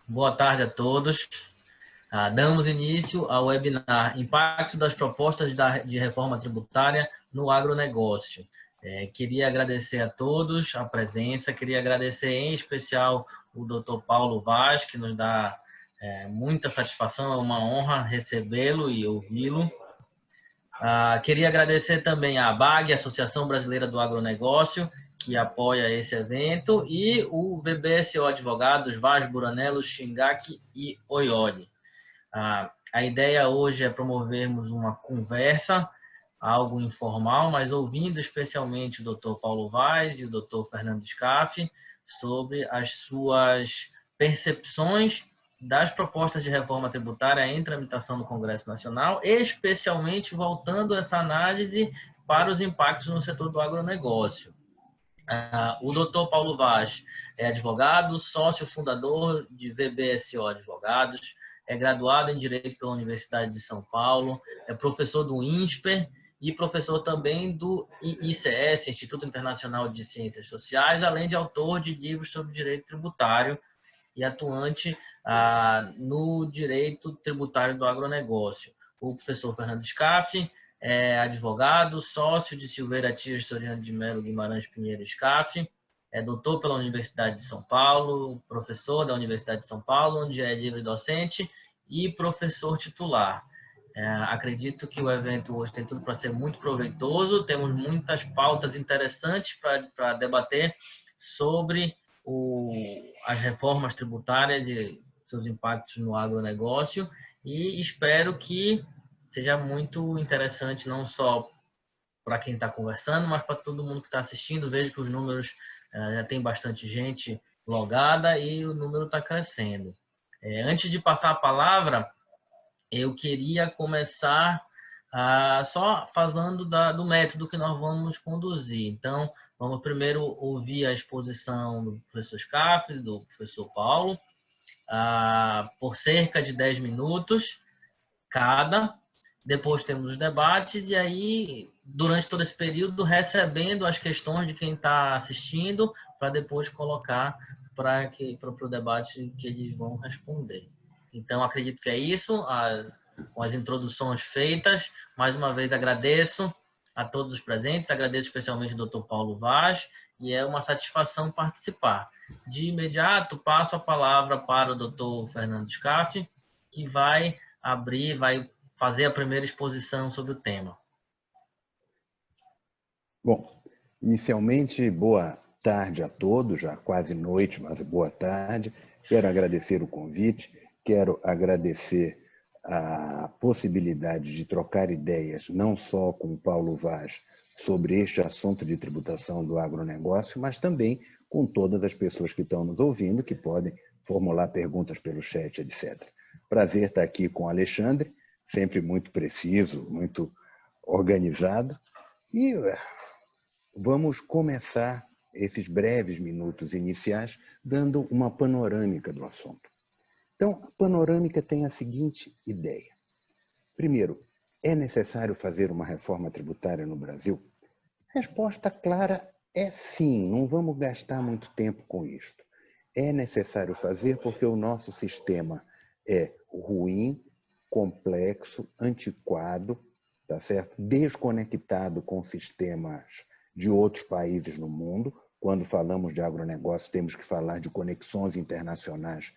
Boa tarde a todos. Damos início ao webinar Impacto das propostas de reforma tributária no agronegócio. Queria agradecer a todos a presença, queria agradecer em especial o Dr. Paulo Vaz, que nos dá muita satisfação, é uma honra recebê-lo e ouvi-lo. Queria agradecer também à ABAG, Associação Brasileira do Agronegócio, que apoia esse evento, e o VBSO Advogados, Vaz, Buranello, Shingaki e Oyori. A ideia hoje é promovermos uma conversa, algo informal, mas ouvindo especialmente o Dr. Paulo Vaz e o Dr. Fernando Scaff sobre as suas percepções das propostas de reforma tributária em tramitação no Congresso Nacional, especialmente voltando essa análise para os impactos no setor do agronegócio. O Dr. Paulo Vaz é advogado, sócio fundador de VBSO Advogados, é graduado em Direito pela Universidade de São Paulo, é professor do INSPER e professor também do ICS, Instituto Internacional de Ciências Sociais, além de autor de livros sobre direito tributário e atuante no direito tributário do agronegócio. O professor Fernando Scaff é advogado, sócio de Silveira Tias Soriano de Melo Guimarães Pinheiro Scaff, é doutor pela Universidade de São Paulo, professor da Universidade de São Paulo, onde é livre docente e professor titular. Acredito que o evento hoje tem tudo para ser muito proveitoso, temos muitas pautas interessantes para debater sobre as reformas tributárias e seus impactos no agronegócio, e espero que seja muito interessante não só para quem está conversando, mas para todo mundo que está assistindo. Vejo que os números já tem bastante gente logada e o número está crescendo. Antes de passar a palavra, eu queria começar só falando do método que nós vamos conduzir. Então, vamos primeiro ouvir a exposição do professor Scaff, do professor Paulo, por cerca de 10 minutos cada. Depois temos os debates e aí, durante todo esse período, recebendo as questões de quem está assistindo para depois colocar para o debate que eles vão responder. Então, acredito que é isso, com as introduções feitas. Mais uma vez, agradeço a todos os presentes, agradeço especialmente ao Dr. Paulo Vaz, e é uma satisfação participar. De imediato, passo a palavra para o Dr. Fernando Scaff, que vai fazer a primeira exposição sobre o tema. Bom, inicialmente, boa tarde a todos, já quase noite, mas boa tarde. Quero agradecer o convite, quero agradecer a possibilidade de trocar ideias, não só com o Paulo Vaz, sobre este assunto de tributação do agronegócio, mas também com todas as pessoas que estão nos ouvindo, que podem formular perguntas pelo chat, etc. Prazer estar aqui com o Alexandre, sempre muito preciso, muito organizado. E vamos começar esses breves minutos iniciais dando uma panorâmica do assunto. Então, a panorâmica tem a seguinte ideia. Primeiro, é necessário fazer uma reforma tributária no Brasil? A resposta clara é sim, não vamos gastar muito tempo com isto. É necessário fazer porque o nosso sistema é ruim, complexo, antiquado, tá certo? Desconectado com sistemas de outros países no mundo. Quando falamos de agronegócio, temos que falar de conexões internacionais,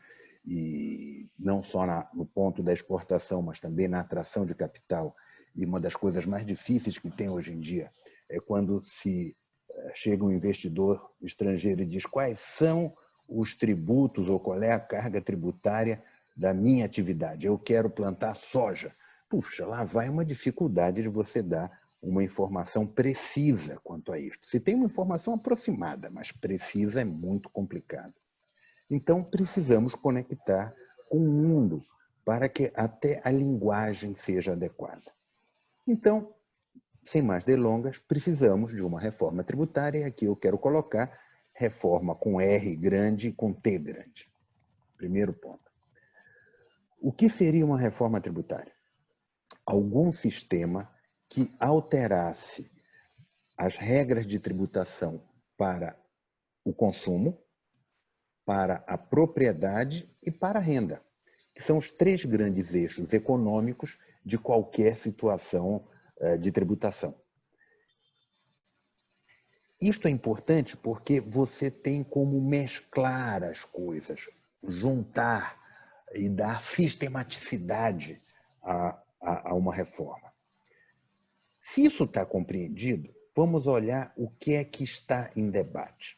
e não só no ponto da exportação, mas também na atração de capital. E uma das coisas mais difíceis que tem hoje em dia é quando se chega um investidor estrangeiro e diz quais são os tributos ou qual é a carga tributária da minha atividade. Eu quero plantar soja. Puxa, lá vai uma dificuldade de você dar uma informação precisa quanto a isto. Se tem uma informação aproximada, mas precisa é muito complicado. Então, precisamos conectar com o mundo para que até a linguagem seja adequada. Então, sem mais delongas, precisamos de uma reforma tributária, e aqui eu quero colocar reforma com R grande e com T grande. Primeiro ponto. O que seria uma reforma tributária? Algum sistema que alterasse as regras de tributação para o consumo, para a propriedade e para a renda, que são os três grandes eixos econômicos de qualquer situação de tributação. Isto é importante porque você tem como mesclar as coisas, juntar e dar sistematicidade a uma reforma. Se isso está compreendido, vamos olhar o que é que está em debate.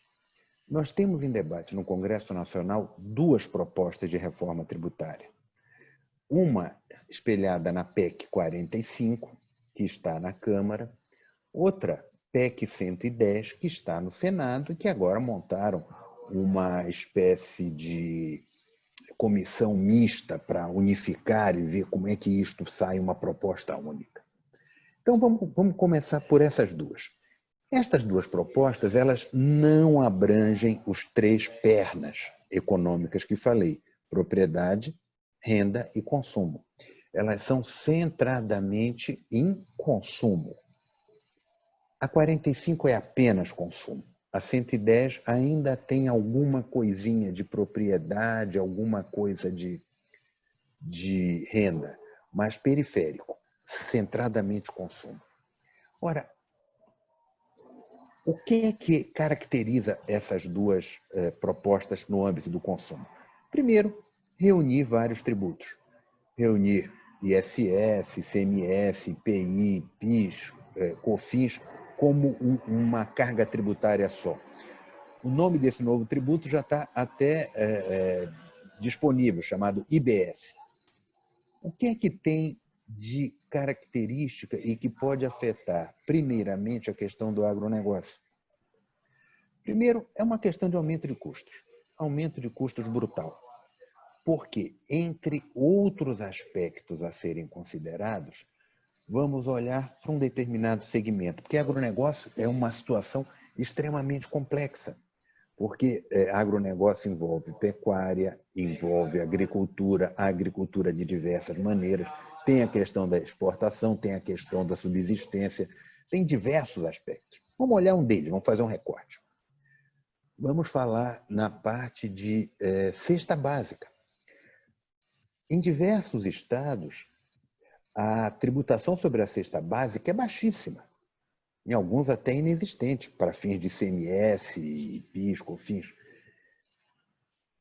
Nós temos em debate no Congresso Nacional duas propostas de reforma tributária. Uma espelhada na PEC 45, que está na Câmara, outra PEC 110, que está no Senado e que agora montaram uma espécie de comissão mista para unificar e ver como é que isto sai uma proposta única. Então vamos começar por essas duas. Estas duas propostas, elas não abrangem os três pernas econômicas que falei: propriedade, renda e consumo. Elas são centradamente em consumo. A 45 é apenas consumo. A 110 ainda tem alguma coisinha de propriedade, alguma coisa de renda, mas periférico, centradamente consumo. Ora, o que é que caracteriza essas duas propostas no âmbito do consumo? Primeiro, reunir vários tributos. Reunir ISS, ICMS, IPI, PIS, COFINS, como uma carga tributária só. O nome desse novo tributo já está até disponível, chamado IBS. O que é que tem de característica e que pode afetar, primeiramente, a questão do agronegócio? Primeiro, é uma questão de aumento de custos brutal. Porque, entre outros aspectos a serem considerados, vamos olhar para um determinado segmento, porque agronegócio é uma situação extremamente complexa, porque agronegócio envolve pecuária, envolve agricultura, a agricultura de diversas maneiras, tem a questão da exportação, tem a questão da subsistência, tem diversos aspectos. Vamos olhar um deles, vamos fazer um recorte. Vamos falar na parte de cesta básica. Em diversos estados, a tributação sobre a cesta básica é baixíssima. Em alguns até inexistente, para fins de ICMS, PIS, COFINS.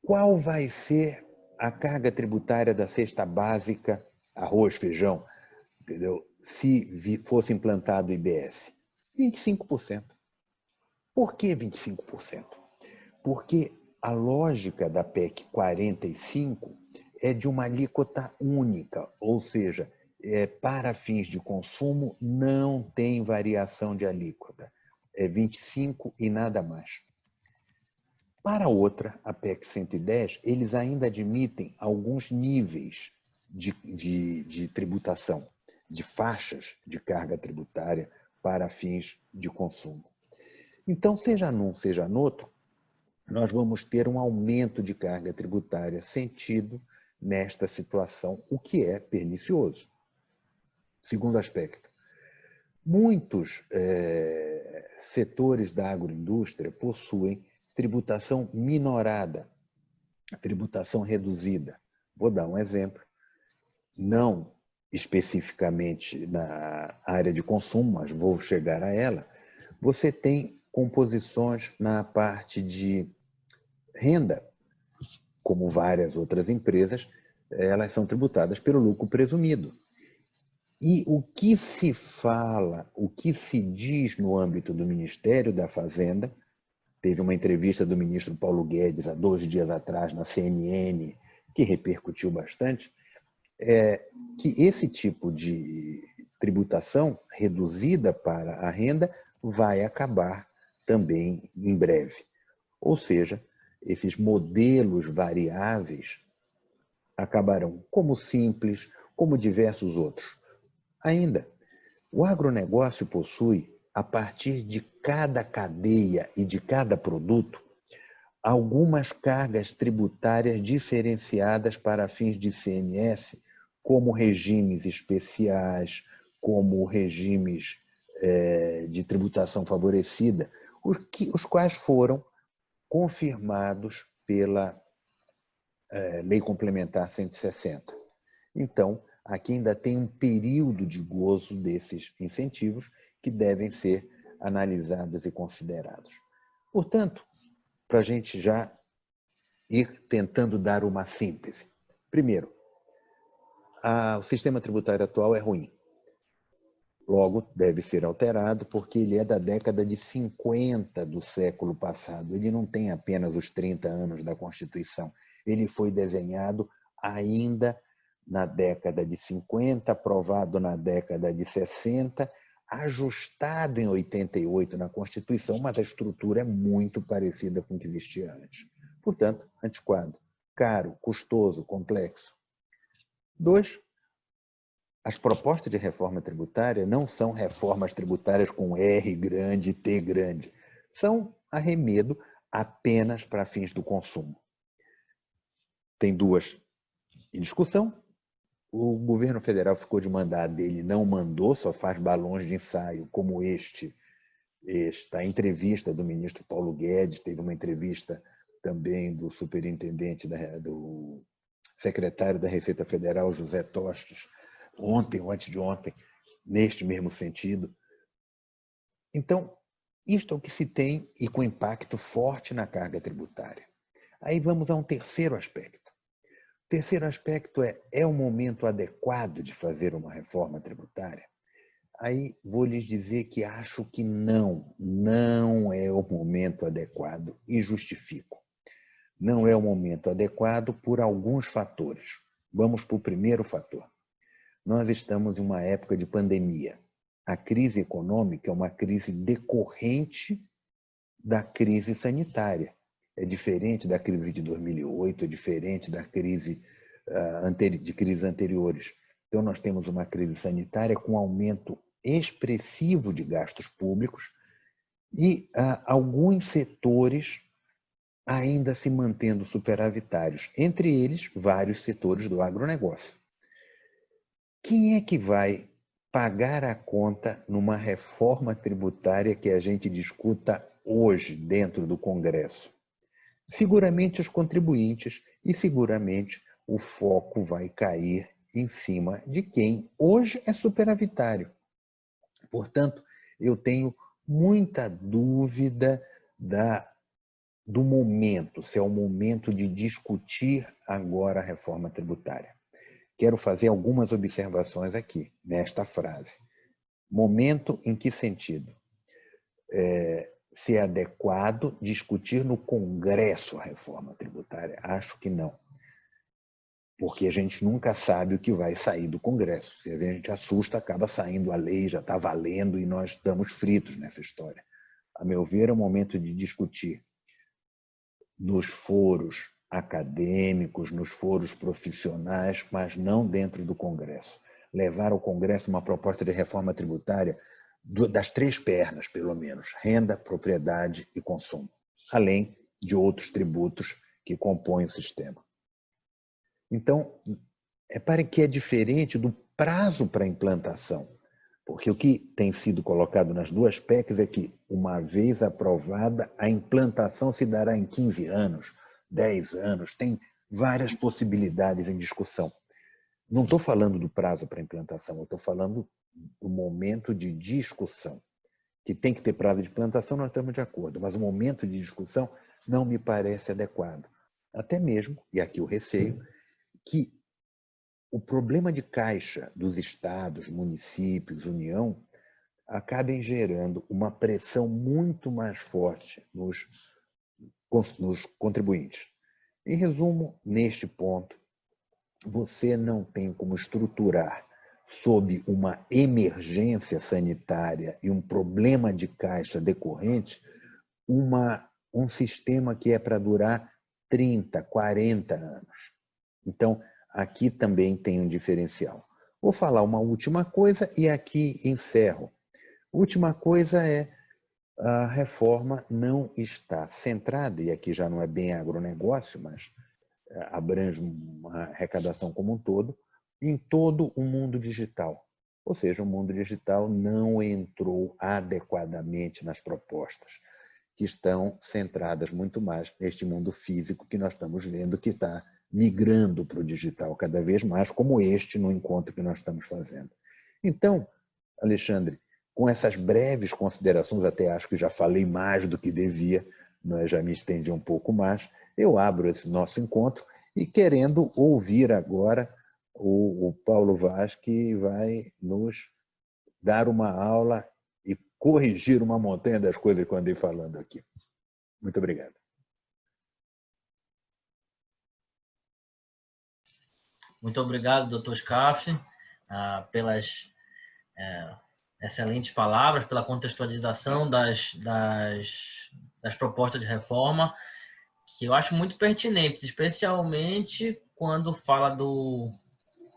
Qual vai ser a carga tributária da cesta básica, arroz, feijão, entendeu? Se fosse implantado o IBS? 25%. Por que 25%? Porque a lógica da PEC 45 é de uma alíquota única, ou seja, para fins de consumo não tem variação de alíquota. É 25 e nada mais. Para outra, a PEC 110, eles ainda admitem alguns níveis de tributação, de faixas de carga tributária para fins de consumo. Então, seja num, seja no outro, nós vamos ter um aumento de carga tributária sentido nesta situação, o que é pernicioso. Segundo aspecto, muitos setores da agroindústria possuem tributação minorada, tributação reduzida. Vou dar um exemplo, não especificamente na área de consumo, mas vou chegar a ela. Você tem composições na parte de renda, como várias outras empresas, elas são tributadas pelo lucro presumido. E o que se fala, o que se diz no âmbito do Ministério da Fazenda, teve uma entrevista do ministro Paulo Guedes há 2 dias atrás na CNN, que repercutiu bastante, que esse tipo de tributação reduzida para a renda vai acabar também em breve. Ou seja, esses modelos variáveis acabarão como simples, como diversos outros. Ainda, o agronegócio possui, a partir de cada cadeia e de cada produto, algumas cargas tributárias diferenciadas para fins de ICMS, como regimes especiais, como regimes de tributação favorecida, os quais foram confirmados pela Lei Complementar 160. Então, aqui ainda tem um período de gozo desses incentivos que devem ser analisados e considerados. Portanto, para a gente já ir tentando dar uma síntese. Primeiro, o sistema tributário atual é ruim. Logo, deve ser alterado porque ele é da década de 50 do século passado. Ele não tem apenas os 30 anos da Constituição. Ele foi desenhado ainda na década de 50, aprovado na década de 60, ajustado em 88 na Constituição, mas a estrutura é muito parecida com o que existia antes. Portanto, antiquado, caro, custoso, complexo. 2, as propostas de reforma tributária não são reformas tributárias com R grande e T grande. São arremedo apenas para fins do consumo. Tem 2 em discussão. O governo federal ficou de mandar dele, não mandou, só faz balões de ensaio, como esta entrevista do ministro Paulo Guedes, teve uma entrevista também do superintendente, do secretário da Receita Federal, José Tostes, ontem ou antes de ontem, neste mesmo sentido. Então, isto é o que se tem e com impacto forte na carga tributária. Aí vamos a um terceiro aspecto. O terceiro aspecto é o momento adequado de fazer uma reforma tributária? Aí vou lhes dizer que acho que não é o momento adequado e justifico. Não é o momento adequado por alguns fatores. Vamos para o primeiro fator. Nós estamos em uma época de pandemia. A crise econômica é uma crise decorrente da crise sanitária. É diferente da crise de 2008, é diferente da crise de crises anteriores. Então, nós temos uma crise sanitária com aumento expressivo de gastos públicos e alguns setores ainda se mantendo superavitários, entre eles vários setores do agronegócio. Quem é que vai pagar a conta numa reforma tributária que a gente discuta hoje dentro do Congresso? Seguramente os contribuintes e seguramente o foco vai cair em cima de quem hoje é superavitário. Portanto, eu tenho muita dúvida do momento, se é o momento de discutir agora a reforma tributária. Quero fazer algumas observações aqui, nesta frase. Momento em que sentido? Se é adequado discutir no Congresso a reforma tributária? Acho que não. Porque a gente nunca sabe o que vai sair do Congresso. Se a gente assusta, acaba saindo a lei, já está valendo e nós estamos fritos nessa história. A meu ver, é o momento de discutir nos foros acadêmicos, nos foros profissionais, mas não dentro do Congresso. Levar ao Congresso uma proposta de reforma tributária das 3 pernas, pelo menos, renda, propriedade e consumo, além de outros tributos que compõem o sistema. Então, repare que é diferente do prazo para a implantação, porque o que tem sido colocado nas 2 PECs é que, uma vez aprovada, a implantação se dará em 15 anos, 10 anos, tem várias possibilidades em discussão. Não estou falando do prazo para a implantação, eu estou falando do momento de discussão. Que tem que ter prazo de implantação, nós estamos de acordo, mas o momento de discussão não me parece adequado. Até mesmo, e aqui o receio, que o problema de caixa dos estados, municípios, União, acabem gerando uma pressão muito mais forte nos contribuintes. Em resumo, neste ponto, você não tem como estruturar sob uma emergência sanitária e um problema de caixa decorrente um sistema que é para durar 30, 40 anos. Então, aqui também tem um diferencial. Vou falar uma última coisa e aqui encerro. Última coisa é a reforma não está centrada, e aqui já não é bem agronegócio, mas abrange uma arrecadação como um todo, em todo o mundo digital. Ou seja, o mundo digital não entrou adequadamente nas propostas. que estão centradas muito mais neste mundo físico que nós estamos vendo que está migrando para o digital cada vez mais, como este no encontro que nós estamos fazendo. Então, Alexandre, com essas breves considerações, até acho que já falei mais do que devia, né, já me estendi um pouco mais, eu abro esse nosso encontro e querendo ouvir agora o Paulo Vaz, que vai nos dar uma aula e corrigir uma montanha das coisas que eu andei falando aqui. Muito obrigado. Muito obrigado, doutor Scaff, pelas excelentes palavras, pela contextualização das propostas de reforma, que eu acho muito pertinentes, especialmente quando fala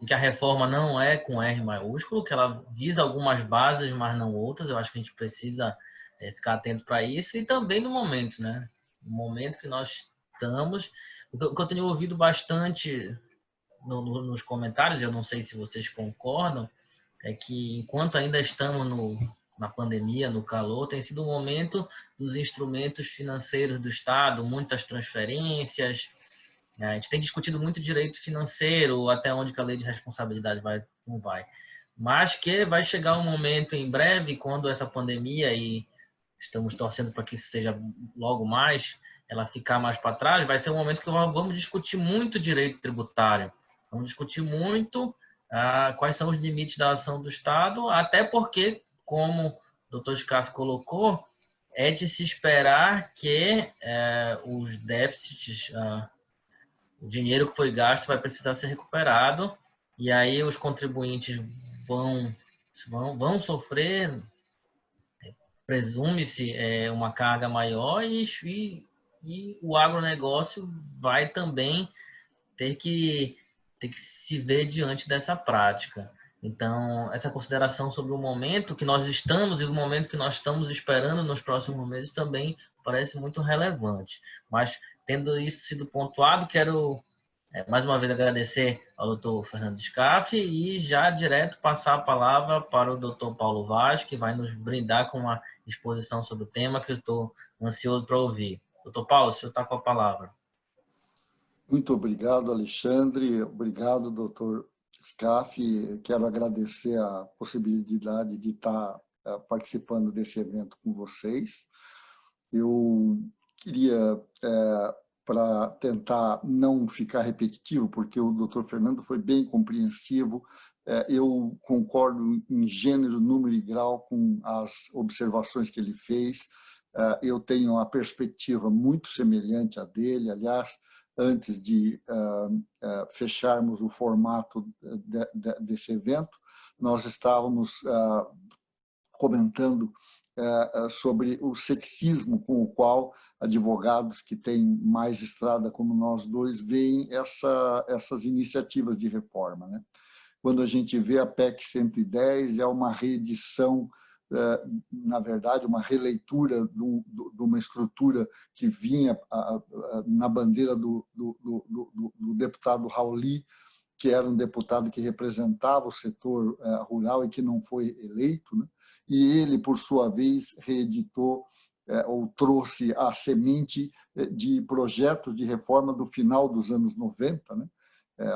que a reforma não é com R maiúsculo, que ela visa algumas bases, mas não outras. Eu acho que a gente precisa ficar atento para isso, e também no momento, né? No momento que nós estamos. O que eu tenho ouvido bastante nos comentários, eu não sei se vocês concordam, é que enquanto ainda estamos na pandemia, no calor, tem sido o momento dos instrumentos financeiros do Estado, muitas transferências. A gente tem discutido muito direito financeiro, até onde que a lei de responsabilidade não vai. Mas que vai chegar um momento em breve, quando essa pandemia, e estamos torcendo para que isso seja logo mais, ela ficar mais para trás, vai ser um momento que vamos discutir muito direito tributário. Vamos discutir muito quais são os limites da ação do Estado, até porque, como o doutor Scaff colocou, é de se esperar que os déficits, o dinheiro que foi gasto vai precisar ser recuperado, e aí os contribuintes vão sofrer, presume-se, uma carga maior, e o agronegócio vai também ter que se ver diante dessa prática. Então, essa consideração sobre o momento que nós estamos e o momento que nós estamos esperando nos próximos meses também parece muito relevante. Mas, tendo isso sido pontuado, quero mais uma vez agradecer ao doutor Fernando Scaff e já direto passar a palavra para o doutor Paulo Vaz, que vai nos brindar com uma exposição sobre o tema que eu estou ansioso para ouvir. Doutor Paulo, o senhor está com a palavra. Muito obrigado, Alexandre. Obrigado, doutor Scaff. Quero agradecer a possibilidade de estar participando desse evento com vocês. Eu queria, para tentar não ficar repetitivo, porque o doutor Fernando foi bem compreensivo, eu concordo em gênero, número e grau com as observações que ele fez. Eu tenho uma perspectiva muito semelhante à dele. Aliás, antes de fecharmos o formato desse evento, nós estávamos comentando sobre o sexismo com o qual advogados que têm mais estrada como nós dois veem essas iniciativas de reforma, né? Quando a gente vê a PEC 110, é uma reedição, na verdade, uma releitura de uma estrutura que vinha na bandeira do deputado Rauli, que era um deputado que representava o setor rural e que não foi eleito, né? E ele, por sua vez, reeditou ou trouxe a semente de projetos de reforma do final dos anos 90, né?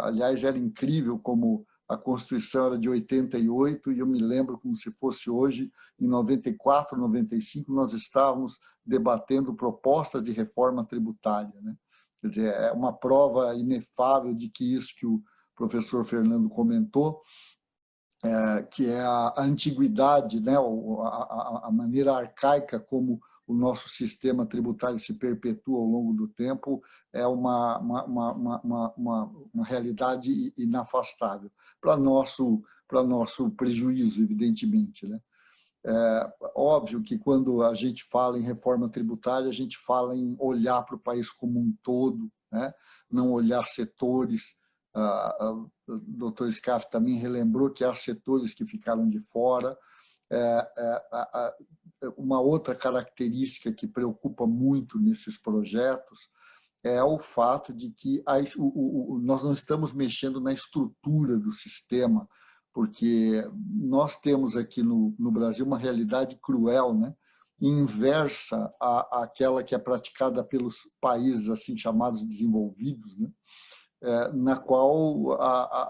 Aliás, era incrível como a Constituição era de 88 e eu me lembro como se fosse hoje, em 94, 95, nós estávamos debatendo propostas de reforma tributária, né? Quer dizer, é uma prova inefável de que isso que o professor Fernando comentou, que é a antiguidade, né? A maneira arcaica como o nosso sistema tributário se perpetua ao longo do tempo, é uma realidade inafastável, para nosso prejuízo, evidentemente, né? Óbvio que quando a gente fala em reforma tributária, a gente fala em olhar para o país como um todo, né? Não olhar setores. O doutor Scaff também relembrou que há setores que ficaram de fora. Uma outra característica que preocupa muito nesses projetos é o fato de que nós não estamos mexendo na estrutura do sistema, porque nós temos aqui no Brasil uma realidade cruel, né? inversa àquela que é praticada pelos países assim chamados desenvolvidos, né? Na qual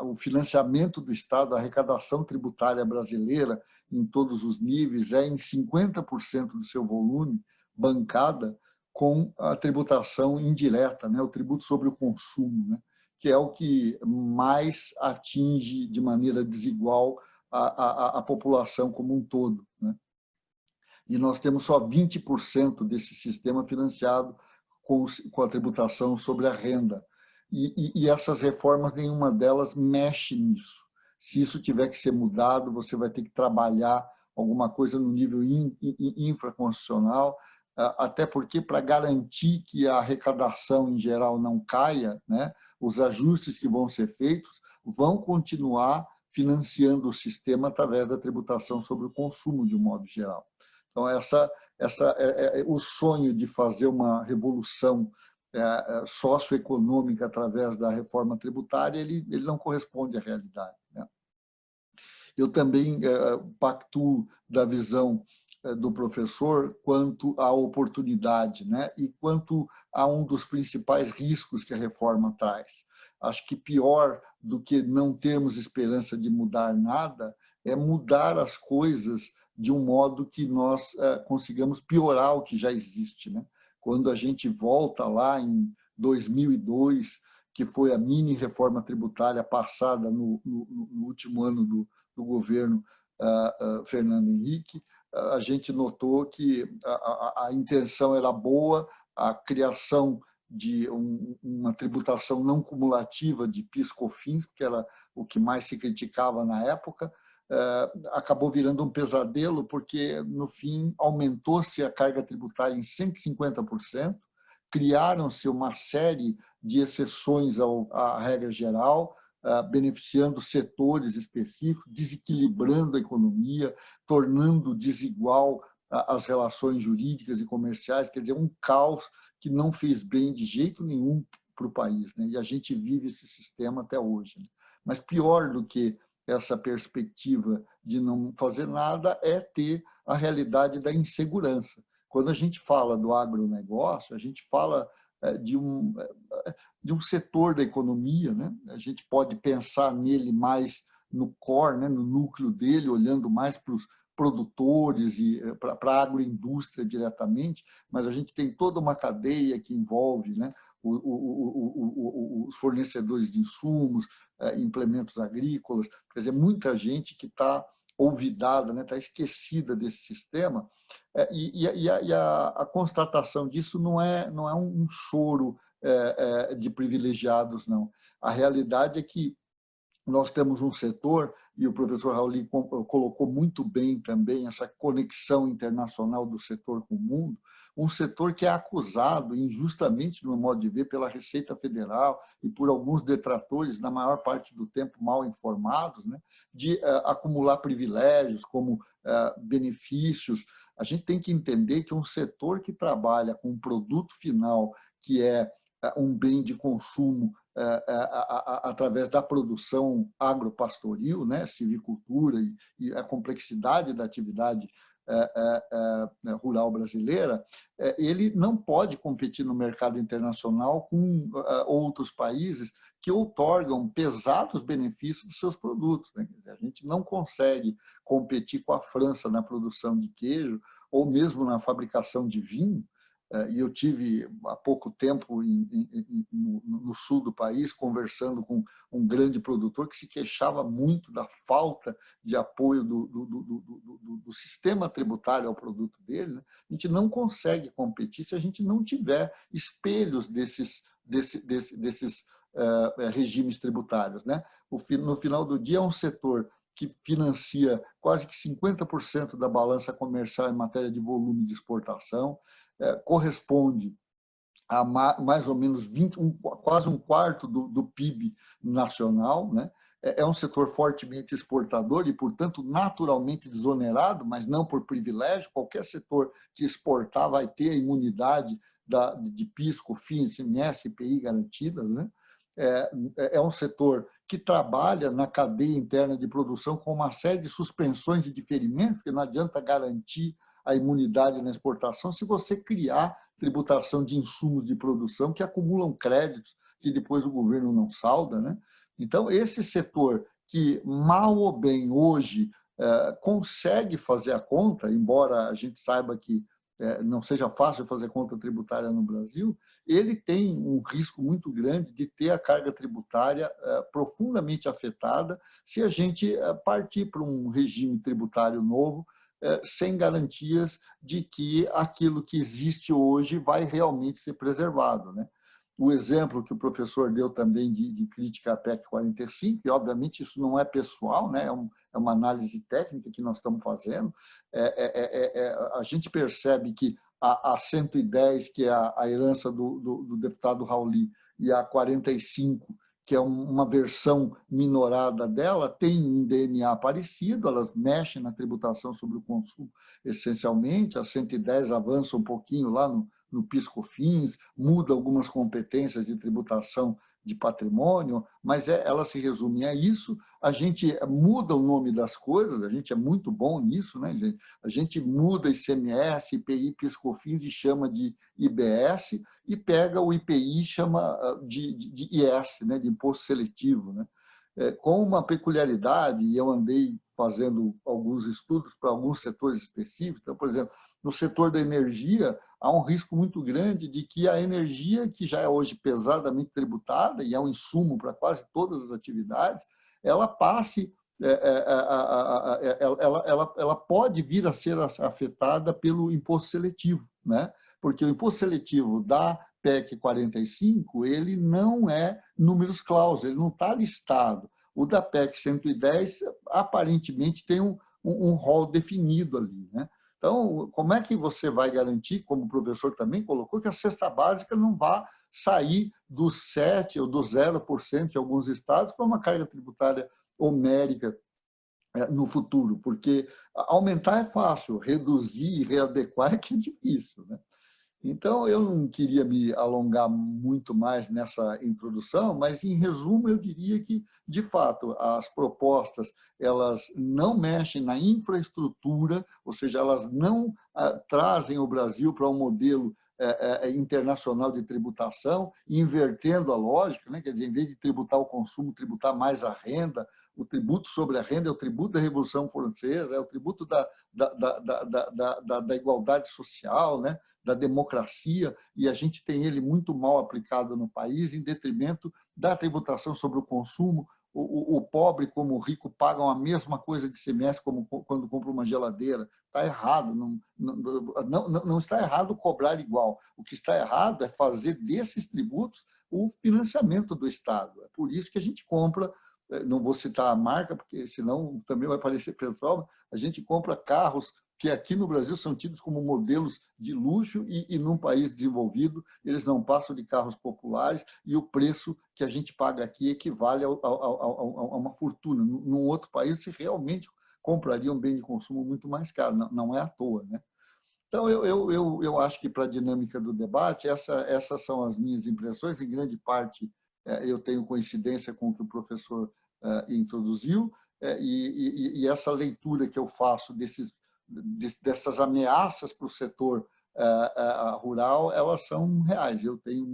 o financiamento do Estado, a arrecadação tributária brasileira em todos os níveis é em 50% do seu volume bancada com a tributação indireta, né? O tributo sobre o consumo, né? Que é o que mais atinge de maneira desigual a população como um todo, né? E nós temos só 20% desse sistema financiado com a tributação sobre a renda. E essas reformas, nenhuma delas mexe nisso. Se isso tiver que ser mudado, você vai ter que trabalhar alguma coisa no nível infraconstitucional, até porque, para garantir que a arrecadação em geral não caia, né, os ajustes que vão ser feitos vão continuar financiando o sistema através da tributação sobre o consumo, de um modo geral. Então, o sonho de fazer uma revolução socioeconômica através da reforma tributária, ele não corresponde à realidade, né? Eu também pactuo da visão do professor quanto à oportunidade, né? E quanto a um dos principais riscos que a reforma traz. Acho que pior do que não termos esperança de mudar nada é mudar as coisas de um modo que nós consigamos piorar o que já existe, né? Quando a gente volta lá em 2002, que foi a mini reforma tributária passada no último ano do governo Fernando Henrique, a gente notou que a intenção era boa, a criação de uma tributação não cumulativa de PIS/COFINS, que era o que mais se criticava na época, acabou virando um pesadelo, porque, no fim, aumentou-se a carga tributária em 150%, criaram-se uma série de exceções à regra geral, beneficiando setores específicos, desequilibrando a economia, tornando desigual as relações jurídicas e comerciais, quer dizer, um caos que não fez bem de jeito nenhum para o país, né? E a gente vive esse sistema até hoje, né? Mas pior do que essa perspectiva de não fazer nada é ter a realidade da insegurança. Quando a gente fala do agronegócio, a gente fala de um setor da economia, né? A gente pode pensar nele mais no core, né? No núcleo dele, olhando mais para os produtores e para a agroindústria diretamente, mas a gente tem toda uma cadeia que envolve, né, os fornecedores de insumos, implementos agrícolas, quer dizer, muita gente que está olvidada, né, está esquecida desse sistema, e a constatação disso não é um choro de privilegiados, não. A realidade é que nós temos um setor, e o professor Rauli colocou muito bem também essa conexão internacional do setor com o mundo, um setor que é acusado injustamente, no meu modo de ver, pela Receita Federal e por alguns detratores, na maior parte do tempo mal informados, né, de acumular privilégios como benefícios. A gente tem que entender que um setor que trabalha com um produto final que é um bem de consumo através da produção agropastoril, né, silvicultura e a complexidade da atividade rural brasileira, ele não pode competir no mercado internacional com outros países que outorgam pesados benefícios dos seus produtos, né? A gente não consegue competir com a França na produção de queijo ou mesmo na fabricação de vinho. E eu tive há pouco tempo no sul do país conversando com um grande produtor que se queixava muito da falta de apoio do sistema tributário ao produto dele, né? A gente não consegue competir se a gente não tiver espelhos desses regimes tributários, né? No final do dia, é um setor que financia quase que 50% da balança comercial em matéria de volume de exportação, corresponde a mais ou menos quase um quarto do PIB nacional, né? É um setor fortemente exportador e, portanto, naturalmente desonerado, mas não por privilégio. Qualquer setor que exportar vai ter a imunidade de PIS, COFINS, ICMS, IPI garantidas, né? É um setor que trabalha na cadeia interna de produção com uma série de suspensões de diferimento, porque não adianta garantir a imunidade na exportação se você criar tributação de insumos de produção que acumulam créditos que depois o governo não salda, né? Então, esse setor que, mal ou bem, hoje consegue fazer a conta, embora a gente saiba que não seja fácil fazer conta tributária no Brasil, ele tem um risco muito grande de ter a carga tributária profundamente afetada se a gente partir para um regime tributário novo, sem garantias de que aquilo que existe hoje vai realmente ser preservado, né? O exemplo que o professor deu também de crítica à PEC 45, e obviamente isso não é pessoal, né? É uma análise técnica que nós estamos fazendo. A gente percebe que a 110, que é a herança do deputado Rauli, e a 45, que é uma versão minorada dela, tem um DNA parecido, elas mexem na tributação sobre o consumo essencialmente, a 110 avança um pouquinho lá no PIS/COFINS, muda algumas competências de tributação de patrimônio, mas ela se resume a isso. A gente muda o nome das coisas, a gente é muito bom nisso, né, gente? A gente muda ICMS, IPI, PIS/COFINS e chama de IBS, e pega o IPI e chama de IS, né, de Imposto Seletivo, né? Com uma peculiaridade, e eu andei fazendo alguns estudos para alguns setores específicos. Então, por exemplo, no setor da energia, há um risco muito grande de que a energia, que já é hoje pesadamente tributada e é um insumo para quase todas as atividades, ela passe, ela pode vir a ser afetada pelo imposto seletivo, né? Porque o imposto seletivo da PEC 45, ele não é números clausos, ele não está listado. O da PEC 110, aparentemente, tem um rol definido ali, né? Então, como é que você vai garantir, como o professor também colocou, que a cesta básica não vá sair do 7% ou do 0% em alguns estados para uma carga tributária homérica no futuro? Porque aumentar é fácil, reduzir e readequar é que é difícil, né? Então, eu não queria me alongar muito mais nessa introdução, mas, em resumo, eu diria que, de fato, as propostas elas não mexem na infraestrutura, ou seja, elas não trazem o Brasil para um modelo internacional de tributação, invertendo a lógica, né? Quer dizer, em vez de tributar o consumo, tributar mais a renda. O tributo sobre a renda é o tributo da Revolução Francesa, é o tributo da igualdade social, né? Da democracia, e a gente tem ele muito mal aplicado no país, em detrimento da tributação sobre o consumo. O pobre como o rico pagam a mesma coisa de ICMS como quando compra uma geladeira. Está errado, não está errado cobrar igual. O que está errado é fazer desses tributos o financiamento do Estado. É por isso que a gente compra, não vou citar a marca, porque senão também vai parecer pessoal, a gente compra carros que aqui no Brasil são tidos como modelos de luxo e num país desenvolvido eles não passam de carros populares, e o preço que a gente paga aqui equivale a uma fortuna. Num outro país, se realmente compraria um bem de consumo muito mais caro, não é à toa, né? Então, eu acho que, para a dinâmica do debate, essas são as minhas impressões. Em grande parte, eu tenho coincidência com o que o professor introduziu, e essa leitura que eu faço dessas ameaças para o setor rural, elas são reais. Eu tenho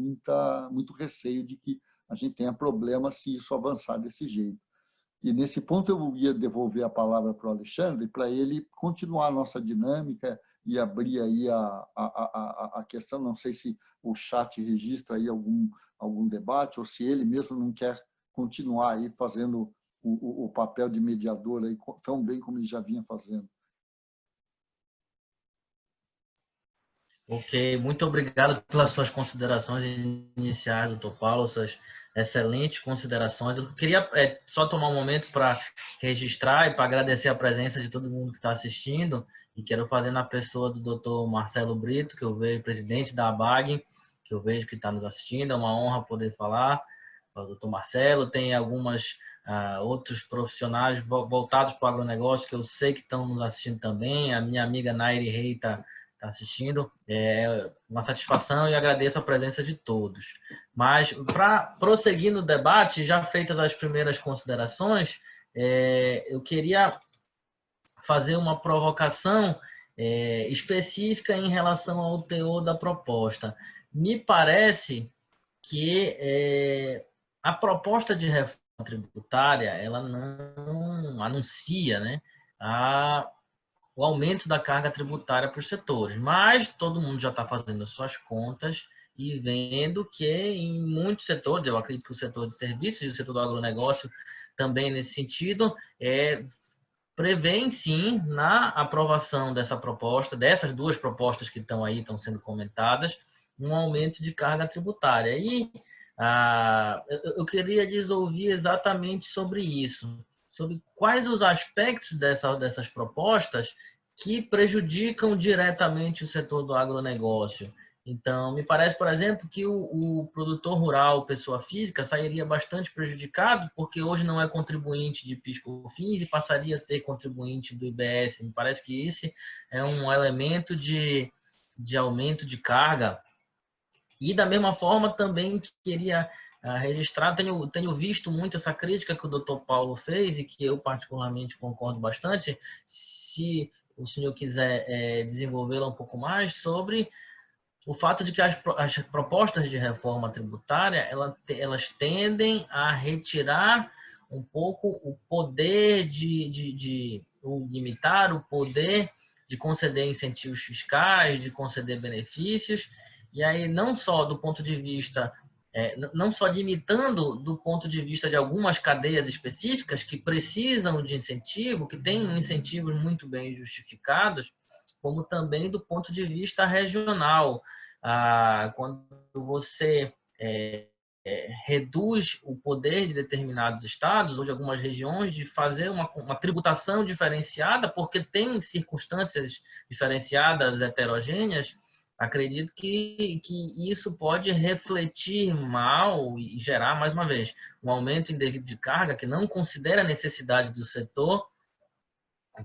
muito receio de que a gente tenha problema se isso avançar desse jeito. E, nesse ponto, eu ia devolver a palavra para o Alexandre, para ele continuar a nossa dinâmica e abrir aí a questão. Não sei se o chat registra aí algum debate, ou se ele mesmo não quer continuar aí fazendo o papel de mediador aí, tão bem como ele já vinha fazendo. Ok, muito obrigado pelas suas considerações iniciais, doutor Paulo, suas excelentes considerações. Eu queria só tomar um momento para registrar e para agradecer a presença de todo mundo que está assistindo, e quero fazer na pessoa do doutor Marcelo Brito, que eu vejo, presidente da ABAG, que eu vejo que está nos assistindo. É uma honra poder falar. O doutor Marcelo tem algumas outros profissionais voltados para o agronegócio que eu sei que estão nos assistindo também. A minha amiga Nairi Rei está assistindo. É uma satisfação e agradeço a presença de todos. Mas, para prosseguir no debate, já feitas as primeiras considerações, eu queria fazer uma provocação específica em relação ao teor da proposta. Me parece que a proposta de reforma tributária, ela não anuncia, né, o aumento da carga tributária para os setores, mas todo mundo já está fazendo as suas contas e vendo que em muitos setores, eu acredito que o setor de serviços e o setor do agronegócio também nesse sentido, prevêem sim, na aprovação dessa proposta, dessas duas propostas que estão aí, estão sendo comentadas, um aumento de carga tributária. E eu queria lhes ouvir exatamente sobre isso, sobre quais os aspectos dessas propostas que prejudicam diretamente o setor do agronegócio. Então, me parece, por exemplo, que o produtor rural, pessoa física, sairia bastante prejudicado, porque hoje não é contribuinte de PIS/COFINS e passaria a ser contribuinte do IBS. Me parece que esse é um elemento de aumento de carga. E, da mesma forma, também queria registrar, tenho visto muito essa crítica que o Dr. Paulo fez e que eu particularmente concordo bastante, se o senhor quiser desenvolvê-la um pouco mais, sobre o fato de que as propostas de reforma tributária elas tendem a retirar um pouco o poder ou limitar o poder de conceder incentivos fiscais, de conceder benefícios, e aí não só do ponto de vista, não só limitando do ponto de vista de algumas cadeias específicas que precisam de incentivo, que têm incentivos muito bem justificados, como também do ponto de vista regional. Quando você reduz o poder de determinados estados ou de algumas regiões de fazer uma tributação diferenciada, porque tem circunstâncias diferenciadas, heterogêneas, acredito que isso pode refletir mal e gerar, mais uma vez, um aumento indevido de carga que não considera a necessidade do setor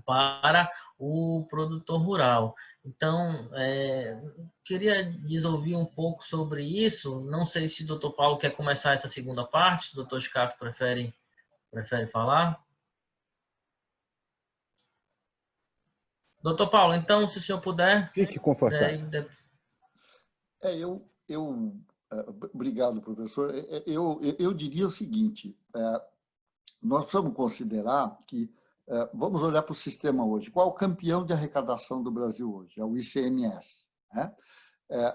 para o produtor rural. Então, queria lhes ouvir um pouco sobre isso. Não sei se o Dr. Paulo quer começar essa segunda parte, se o Dr. Scaff prefere falar. Dr. Paulo, então, se o senhor puder... Fique confortável. Obrigado, professor. Eu diria o seguinte, nós precisamos considerar que vamos olhar para o sistema hoje. Qual é o campeão de arrecadação do Brasil hoje? É o ICMS. Né?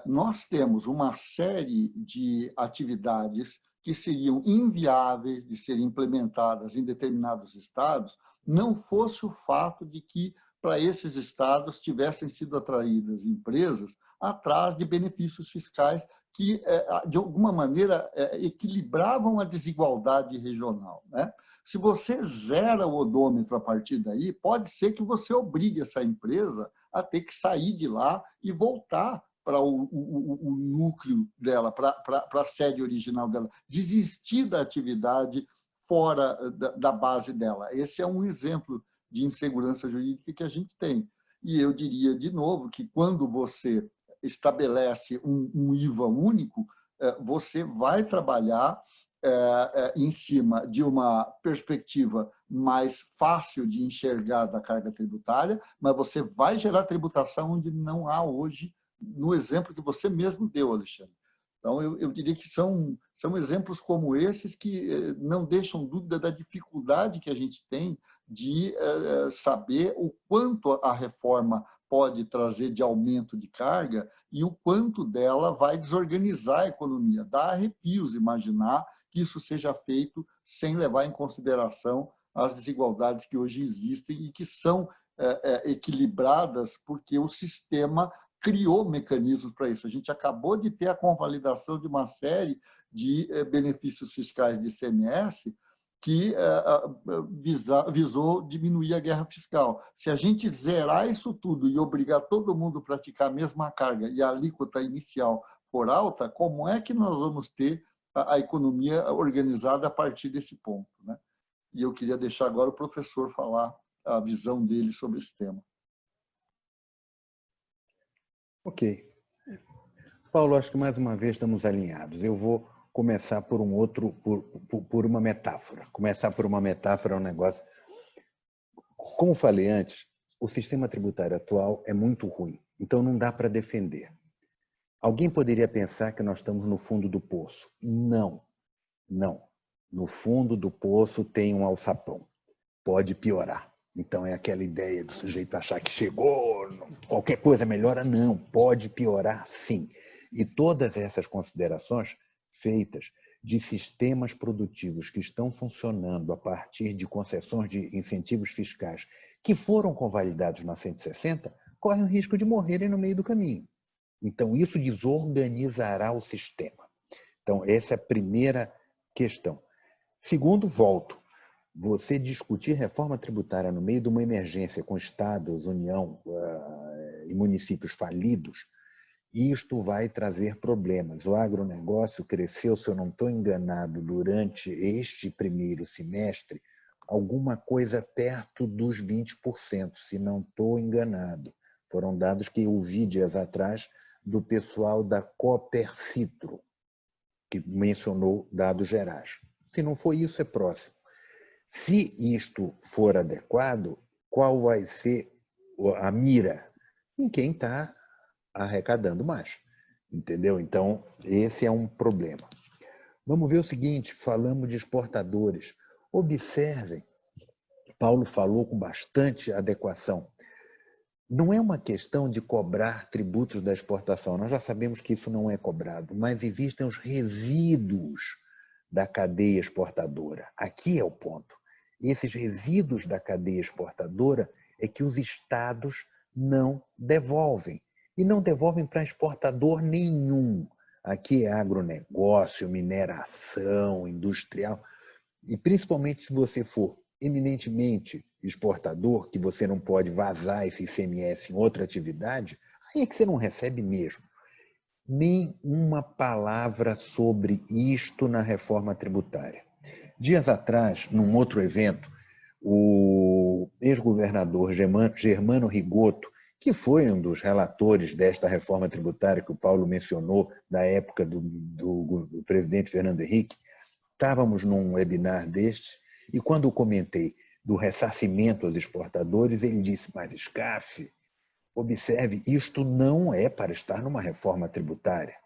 Nós temos uma série de atividades que seriam inviáveis de serem implementadas em determinados estados, não fosse o fato de que, para esses estados, tivessem sido atraídas empresas atrás de benefícios fiscais que, de alguma maneira, equilibravam a desigualdade regional. Né? Se você zera o odômetro a partir daí, pode ser que você obrigue essa empresa a ter que sair de lá e voltar para o núcleo dela, para a sede original dela, desistir da atividade fora da base dela. Esse é um exemplo de insegurança jurídica que a gente tem. E eu diria, de novo, que quando você estabelece um IVA único, você vai trabalhar em cima de uma perspectiva mais fácil de enxergar da carga tributária, mas você vai gerar tributação onde não há hoje, no exemplo que você mesmo deu, Alexandre. Então, eu diria que são exemplos como esses que não deixam dúvida da dificuldade que a gente tem de saber o quanto a reforma pode trazer de aumento de carga e o quanto dela vai desorganizar a economia. Dá arrepios imaginar que isso seja feito sem levar em consideração as desigualdades que hoje existem e que são equilibradas porque o sistema criou mecanismos para isso. A gente acabou de ter a convalidação de uma série de benefícios fiscais de ICMS que visou diminuir a guerra fiscal. Se a gente zerar isso tudo e obrigar todo mundo a praticar a mesma carga e a alíquota inicial for alta, como é que nós vamos ter a economia organizada a partir desse ponto? Né? E eu queria deixar agora o professor falar a visão dele sobre esse tema. Ok. Paulo, acho que mais uma vez estamos alinhados. Eu vou começar por por uma metáfora. Começar por uma metáfora é um negócio... Como falei antes, o sistema tributário atual é muito ruim, então não dá para defender. Alguém poderia pensar que nós estamos no fundo do poço. Não, não. No fundo do poço tem um alçapão. Pode piorar. Então é aquela ideia do sujeito achar que chegou, qualquer coisa melhora. Não, pode piorar sim. E todas essas considerações feitas de sistemas produtivos que estão funcionando a partir de concessões de incentivos fiscais que foram convalidados na 160, correm o risco de morrerem no meio do caminho. Então, isso desorganizará o sistema. Então, essa é a primeira questão. Segundo, volto. Você discutir reforma tributária no meio de uma emergência com estados, União e municípios falidos, isto vai trazer problemas. O agronegócio cresceu, se eu não estou enganado, durante este primeiro semestre, alguma coisa perto dos 20%, se não estou enganado. Foram dados que eu vi dias atrás do pessoal da Copercitro, que mencionou dados gerais. Se não for isso, é próximo. Se isto for adequado, qual vai ser a mira? Em quem está arrecadando mais. Entendeu? Então, esse é um problema. Vamos ver o seguinte, falamos de exportadores. Observem, Paulo falou com bastante adequação. Não é uma questão de cobrar tributos da exportação, nós já sabemos que isso não é cobrado, mas existem os resíduos da cadeia exportadora. Aqui é o ponto. Esses resíduos da cadeia exportadora é que os estados não devolvem. E não devolvem para exportador nenhum. Aqui é agronegócio, mineração, industrial. E principalmente se você for eminentemente exportador, que você não pode vazar esse ICMS em outra atividade, aí é que você não recebe mesmo. Nem uma palavra sobre isto na reforma tributária. Dias atrás, num outro evento, o ex-governador Germano Rigotto, que foi um dos relatores desta reforma tributária que o Paulo mencionou, da época do presidente Fernando Henrique, estávamos num webinar deste, e quando eu comentei do ressarcimento aos exportadores, ele disse, mas Scaff, observe, isto não é para estar numa reforma tributária.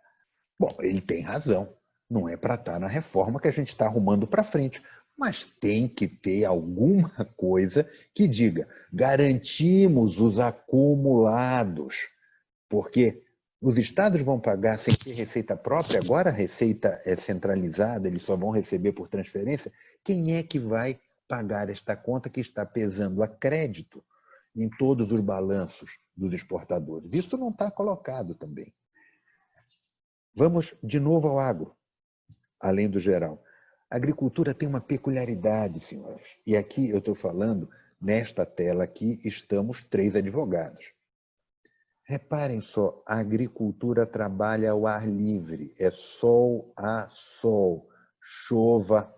Bom, ele tem razão, não é para estar na reforma que a gente está arrumando para frente, mas tem que ter alguma coisa que diga, garantimos os acumulados, porque os estados vão pagar sem ter receita própria, agora a receita é centralizada, eles só vão receber por transferência. Quem é que vai pagar esta conta que está pesando a crédito em todos os balanços dos exportadores? Isso não está colocado também. Vamos de novo ao agro, além do geral. A agricultura tem uma peculiaridade, senhores. E aqui eu estou falando, nesta tela aqui, estamos 3 advogados. Reparem só, a agricultura trabalha ao ar livre, é sol a sol, chova,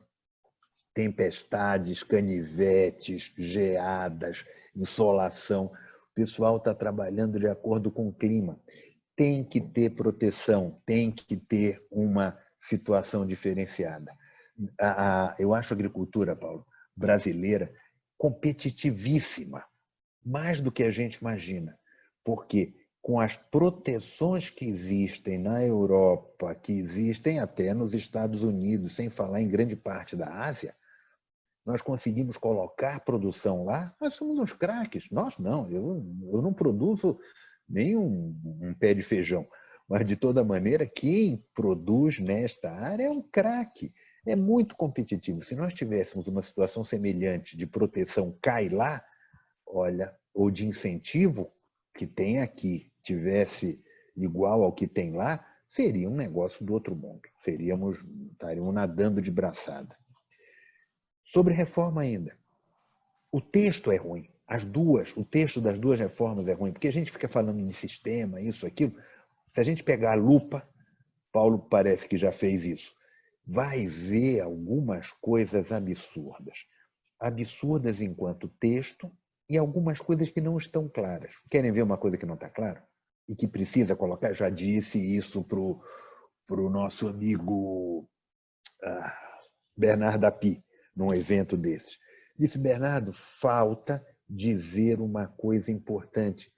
tempestades, canivetes, geadas, insolação. O pessoal está trabalhando de acordo com o clima. Tem que ter proteção, tem que ter uma situação diferenciada. Eu acho a agricultura, Paulo, brasileira, competitivíssima, mais do que a gente imagina, porque com as proteções que existem na Europa, que existem até nos Estados Unidos, sem falar em grande parte da Ásia, nós conseguimos colocar produção lá, nós somos uns craques. Nós não, eu não produzo nem um pé de feijão, mas de toda maneira, quem produz nesta área é um craque. É muito competitivo. Se nós tivéssemos uma situação semelhante de proteção cai lá, olha, ou de incentivo que tem aqui, tivesse igual ao que tem lá, seria um negócio do outro mundo. Estaríamos nadando de braçada. Sobre reforma ainda. O texto é ruim. O texto das duas reformas é ruim, porque a gente fica falando de sistema, isso, aquilo. Se a gente pegar a lupa, Paulo parece que já fez isso, vai ver algumas coisas absurdas. Absurdas enquanto texto e algumas coisas que não estão claras. Querem ver uma coisa que não está clara? E que precisa colocar? Já disse isso para o nosso amigo Bernardo Api, num evento desses. Disse, Bernardo, falta dizer uma coisa importante,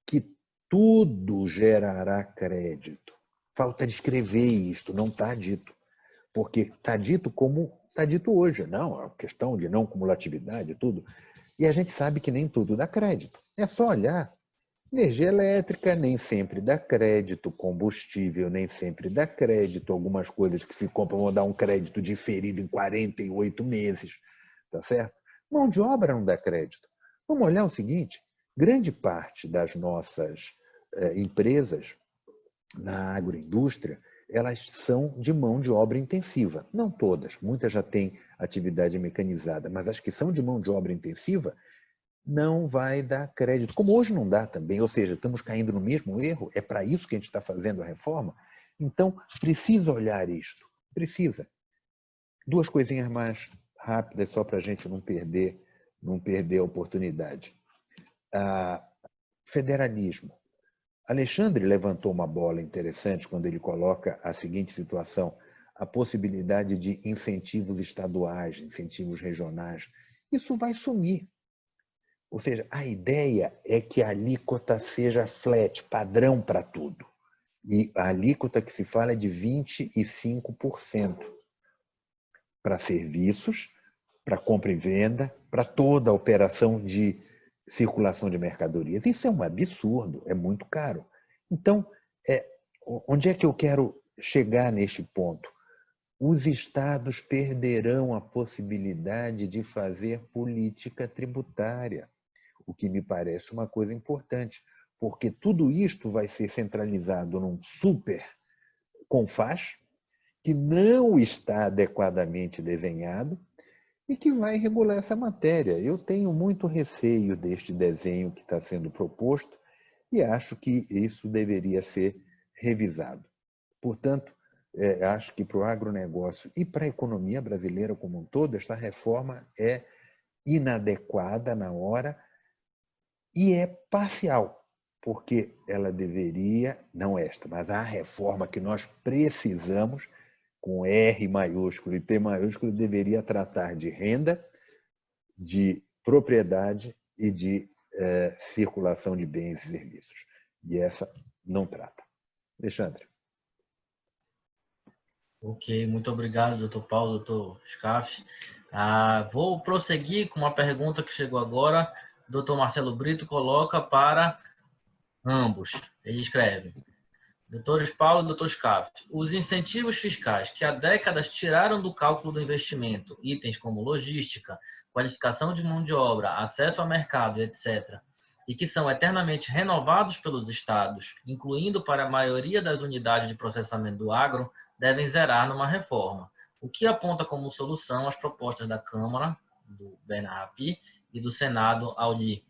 que tudo gerará crédito. Falta descrever isto, não está dito. Porque está dito como está dito hoje. Não, é uma questão de não cumulatividade, tudo. E a gente sabe que nem tudo dá crédito. É só olhar. Energia elétrica nem sempre dá crédito, combustível nem sempre dá crédito, algumas coisas que se compram vão dar um crédito diferido em 48 meses, tá certo? Mão de obra não dá crédito. Vamos olhar o seguinte, grande parte das nossas empresas na agroindústria, elas são de mão de obra intensiva. Não todas, muitas já têm atividade mecanizada, mas as que são de mão de obra intensiva, não vai dar crédito, como hoje não dá também, ou seja, estamos caindo no mesmo erro, é para isso que a gente está fazendo a reforma. Então, precisa olhar isto, precisa. Duas coisinhas mais rápidas, só para a gente não perder a oportunidade. Federalismo. Alexandre levantou uma bola interessante quando ele coloca a seguinte situação, a possibilidade de incentivos estaduais, incentivos regionais. Isso vai sumir. Ou seja, a ideia é que a alíquota seja flat, padrão para tudo. E a alíquota que se fala é de 25% para serviços, para compra e venda, para toda a operação de circulação de mercadorias. Isso é um absurdo, é muito caro. Então, onde é que eu quero chegar neste ponto? Os estados perderão a possibilidade de fazer política tributária, o que me parece uma coisa importante, porque tudo isto vai ser centralizado num super CONFAZ, que não está adequadamente desenhado e que vai regular essa matéria. Eu tenho muito receio deste desenho que está sendo proposto e acho que isso deveria ser revisado. Portanto, acho que para o agronegócio e para a economia brasileira como um todo, esta reforma é inadequada na hora e é parcial, porque ela deveria, não esta, mas a reforma que nós precisamos, com R maiúsculo e T maiúsculo, deveria tratar de renda, de propriedade e de circulação de bens e serviços. E essa não trata. Alexandre. Ok, muito obrigado, doutor Paulo, doutor Scaff. Vou prosseguir com uma pergunta que chegou agora. O doutor Marcelo Brito coloca para ambos. Ele escreve: doutores Paulo e doutor Scaff, os incentivos fiscais que há décadas tiraram do cálculo do investimento itens como logística, qualificação de mão de obra, acesso ao mercado, etc., e que são eternamente renovados pelos estados, incluindo para a maioria das unidades de processamento do agro, devem zerar numa reforma. O que aponta como solução as propostas da Câmara, do BNRAP, e do Senado, Audi?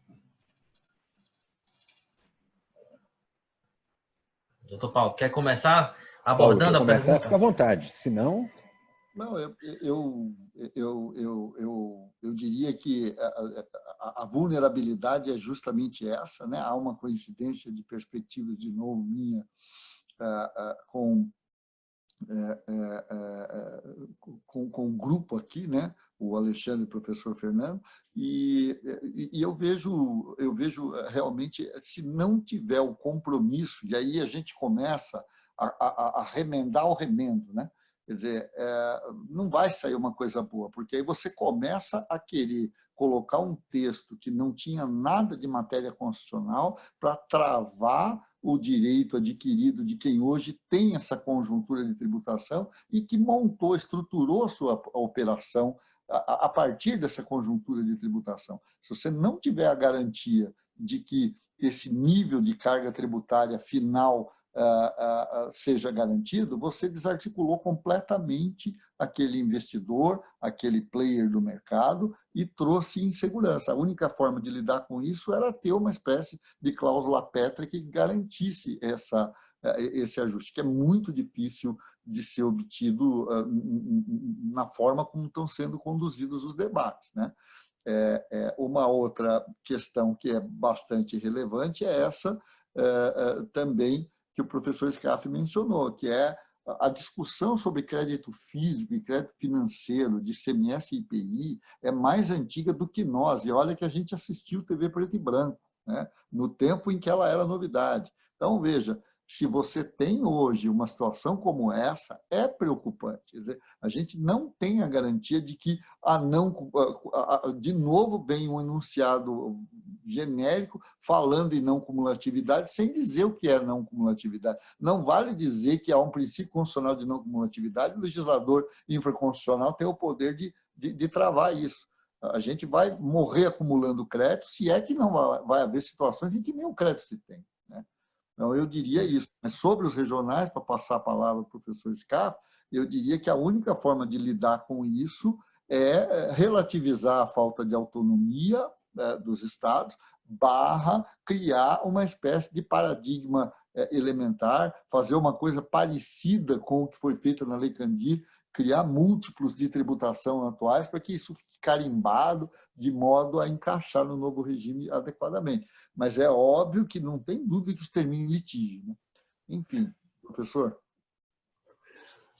Doutor Paulo, quer começar abordando Paulo, quer a começar? pergunta? Fica à vontade, senão... Não, eu diria que a vulnerabilidade é justamente essa, né? Há uma coincidência de perspectivas, de novo, minha, com o grupo aqui, né? O Alexandre e o professor Fernando, e eu vejo realmente, se não tiver o compromisso, e aí a gente começa a remendar o remendo, né? Quer dizer, não vai sair uma coisa boa, porque aí você começa a querer colocar um texto que não tinha nada de matéria constitucional para travar o direito adquirido de quem hoje tem essa conjuntura de tributação e que montou, estruturou a sua operação a partir dessa conjuntura de tributação. Se você não tiver a garantia de que esse nível de carga tributária final seja garantido, você desarticulou completamente aquele investidor, aquele player do mercado e trouxe insegurança. A única forma de lidar com isso era ter uma espécie de cláusula pétrea que garantisse esse ajuste, que é muito difícil de ser obtido na forma como estão sendo conduzidos os debates, né? Uma outra questão que é bastante relevante é essa também que o professor Scaff mencionou, que é A discussão sobre crédito físico e crédito financeiro de ICMS e IPI é mais antiga do que nós. E olha que a gente assistiu TV preto e branco, né? No tempo em que ela era novidade. Então, veja, se você tem hoje uma situação como essa, é preocupante. Quer dizer, a gente não tem a garantia de que de novo vem um enunciado genérico falando em não cumulatividade, sem dizer o que é não cumulatividade. Não vale dizer que há um princípio constitucional de não cumulatividade, o legislador infraconstitucional tem o poder de travar isso. A gente vai morrer acumulando crédito, se é que não vai haver situações em que nem o crédito se tem, né? Então, eu diria isso. Mas sobre os regionais, para passar a palavra para o professor Scarpa, eu diria que a única forma de lidar com isso é relativizar a falta de autonomia dos estados, criar uma espécie de paradigma elementar, fazer uma coisa parecida com o que foi feito na Lei Candir, criar múltiplos de tributação atuais para que isso fique carimbado de modo a encaixar no novo regime adequadamente. Mas é óbvio que não tem dúvida que isso termine em litígio, né? Enfim, professor.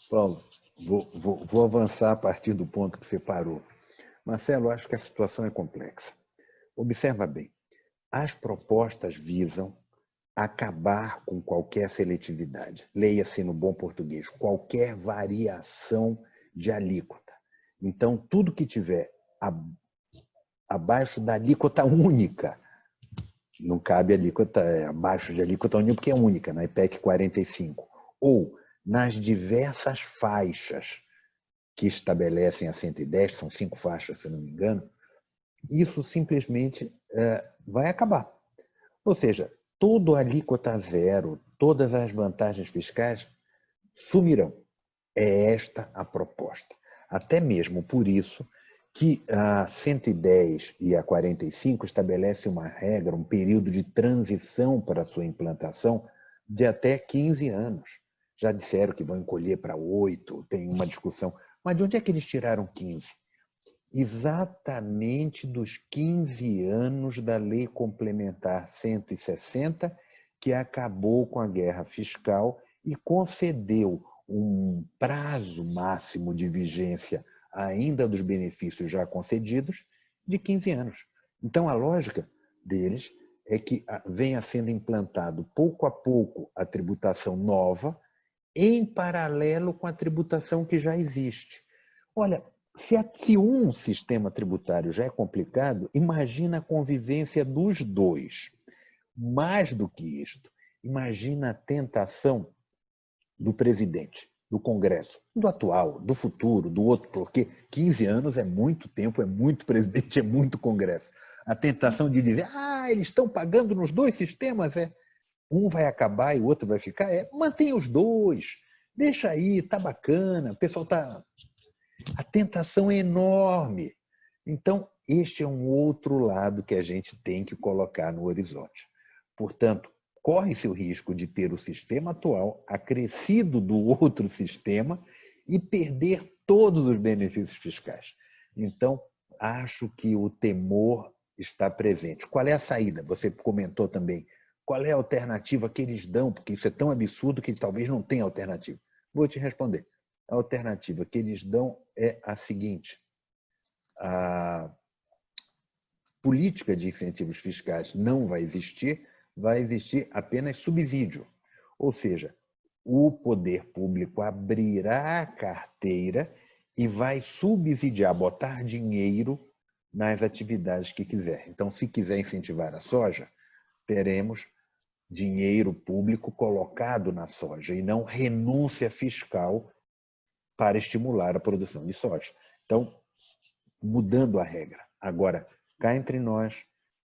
Paulo, vou avançar a partir do ponto que você parou. Marcelo, acho que a situação é complexa. Observa bem, as propostas visam acabar com qualquer seletividade. Leia-se no bom português, qualquer variação de alíquota. Então, tudo que tiver abaixo da alíquota única, não cabe alíquota abaixo de alíquota única, porque é única, na IPEC 45, ou nas diversas faixas que estabelecem a 110, são 5 faixas, se não me engano, isso simplesmente vai acabar. Ou seja, toda a alíquota zero, todas as vantagens fiscais sumirão. É esta a proposta. Até mesmo por isso que a 110 e a 45 estabelecem uma regra, um período de transição para a sua implantação de até 15 anos. Já disseram que vão encolher para 8, tem uma discussão. Mas de onde é que eles tiraram 15? Exatamente dos 15 anos da Lei Complementar 160, que acabou com a guerra fiscal e concedeu um prazo máximo de vigência ainda dos benefícios já concedidos de 15 anos. Então, a lógica deles é que venha sendo implantado pouco a pouco a tributação nova, em paralelo com a tributação que já existe. Olha, se um sistema tributário já é complicado, imagina a convivência dos dois. Mais do que isto, imagina a tentação do presidente, do Congresso, do atual, do futuro, do outro, porque 15 anos é muito tempo, é muito presidente, é muito Congresso. A tentação de dizer, eles estão pagando nos dois sistemas, um vai acabar e o outro vai ficar, mantenha os dois, deixa aí, tá bacana, o pessoal tá... A tentação é enorme. Então, este é um outro lado que a gente tem que colocar no horizonte. Portanto, corre-se o risco de ter o sistema atual acrescido do outro sistema e perder todos os benefícios fiscais. Então, acho que o temor está presente. Qual é a saída? Você comentou também. Qual é a alternativa que eles dão? Porque isso é tão absurdo que talvez não tenha alternativa. Vou te responder. A alternativa que eles dão é a seguinte: a política de incentivos fiscais não vai existir apenas subsídio. Ou seja, o poder público abrirá a carteira e vai subsidiar, botar dinheiro nas atividades que quiser. Então, se quiser incentivar a soja, teremos dinheiro público colocado na soja e não renúncia fiscal para estimular a produção de soja. Então, mudando a regra. Agora, cá entre nós,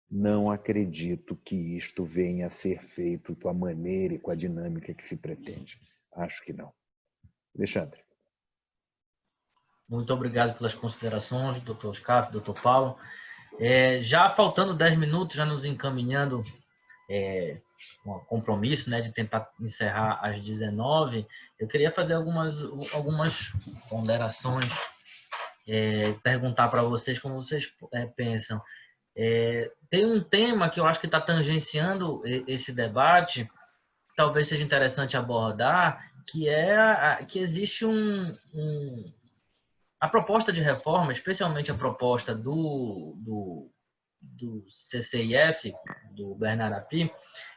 não acredito que isto venha a ser feito com a maneira e com a dinâmica que se pretende. Acho que não. Alexandre. Muito obrigado pelas considerações, doutor Scarpa, doutor Paulo. Já faltando 10 minutos, já nos encaminhando um compromisso, né, de tentar encerrar às 19, eu queria fazer algumas ponderações, perguntar para vocês como vocês pensam. Tem um tema que eu acho que está tangenciando esse debate, que talvez seja interessante abordar, que existe a proposta de reforma, especialmente a proposta do CCIF, do Bernardo Api,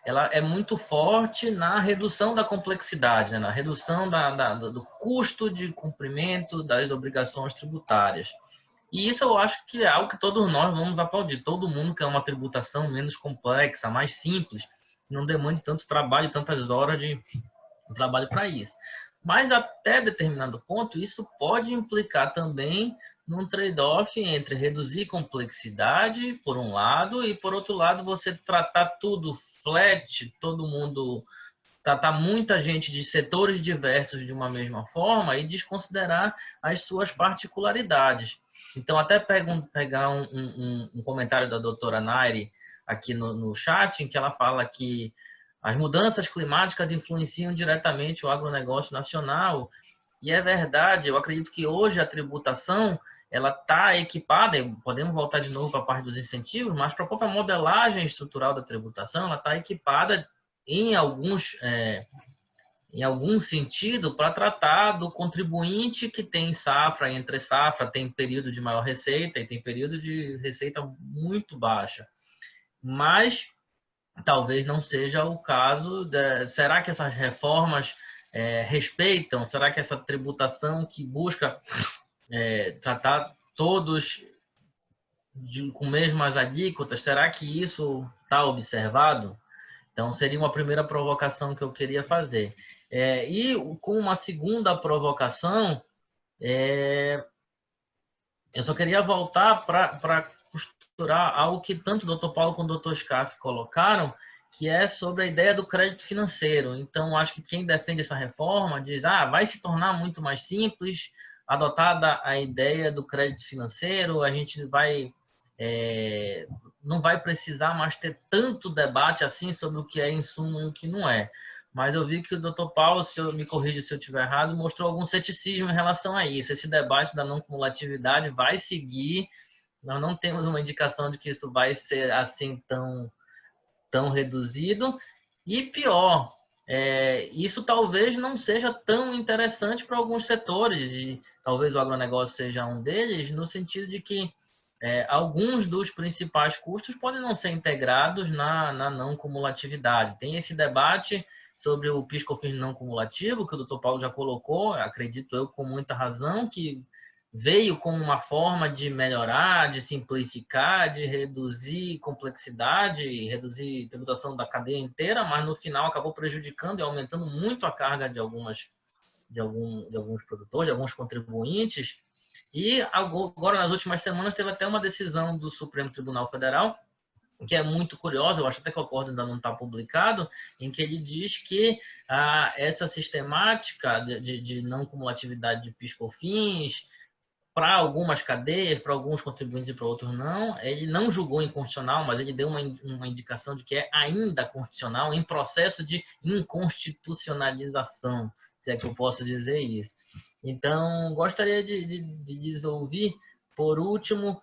ela é muito forte na redução da complexidade, né? Na redução do custo de cumprimento das obrigações tributárias. E isso eu acho que é algo que todos nós vamos aplaudir. Todo mundo quer uma tributação menos complexa, mais simples, não demande tanto trabalho, tantas horas de trabalho para isso. Mas até determinado ponto, isso pode implicar também num trade-off entre reduzir complexidade, por um lado, e por outro lado, você tratar tudo flat, todo mundo, tratar muita gente de setores diversos de uma mesma forma e desconsiderar as suas particularidades. Então, até pegar um comentário da doutora Nairi aqui no chat, em que ela fala que as mudanças climáticas influenciam diretamente o agronegócio nacional. E é verdade, eu acredito que hoje a tributação ela está equipada, podemos voltar de novo para a parte dos incentivos, mas para a própria modelagem estrutural da tributação, ela está equipada em algum sentido para tratar do contribuinte que tem safra, entre safra, tem período de maior receita e tem período de receita muito baixa. Mas talvez não seja o caso. Será que essas reformas respeitam? Será que essa tributação que busca tratar todos com mesmas alíquotas, será que isso está observado? Então, seria uma primeira provocação que eu queria fazer. E com uma segunda provocação, eu só queria voltar para costurar algo que tanto o Dr. Paulo quanto o Dr. Scaff colocaram, que é sobre a ideia do crédito financeiro. Então, acho que quem defende essa reforma diz, vai se tornar muito mais simples, adotada a ideia do crédito financeiro, a gente não vai precisar mais ter tanto debate assim sobre o que é insumo e o que não é. Mas eu vi que o Dr. Paulo, me corrija se eu estiver errado, mostrou algum ceticismo em relação a isso. Esse debate da não cumulatividade vai seguir. Nós não temos uma indicação de que isso vai ser assim tão reduzido. E pior, isso talvez não seja tão interessante para alguns setores, e talvez o agronegócio seja um deles, no sentido de que alguns dos principais custos podem não ser integrados na não cumulatividade. Tem esse debate sobre o PIS/COFINS não cumulativo, que o Dr. Paulo já colocou, acredito eu com muita razão, que veio como uma forma de melhorar, de simplificar, de reduzir complexidade, reduzir tributação da cadeia inteira, mas no final acabou prejudicando e aumentando muito a carga de alguns produtores, de alguns contribuintes. E agora, nas últimas semanas, teve até uma decisão do Supremo Tribunal Federal, que é muito curiosa, eu acho até que o acordo ainda não está publicado, em que ele diz que essa sistemática de não cumulatividade de PIS/COFINS, para algumas cadeias, para alguns contribuintes e para outros não, ele não julgou inconstitucional, mas ele deu uma indicação de que é ainda constitucional, em processo de inconstitucionalização, se é que eu posso dizer isso. Então, gostaria de ouvir, por último,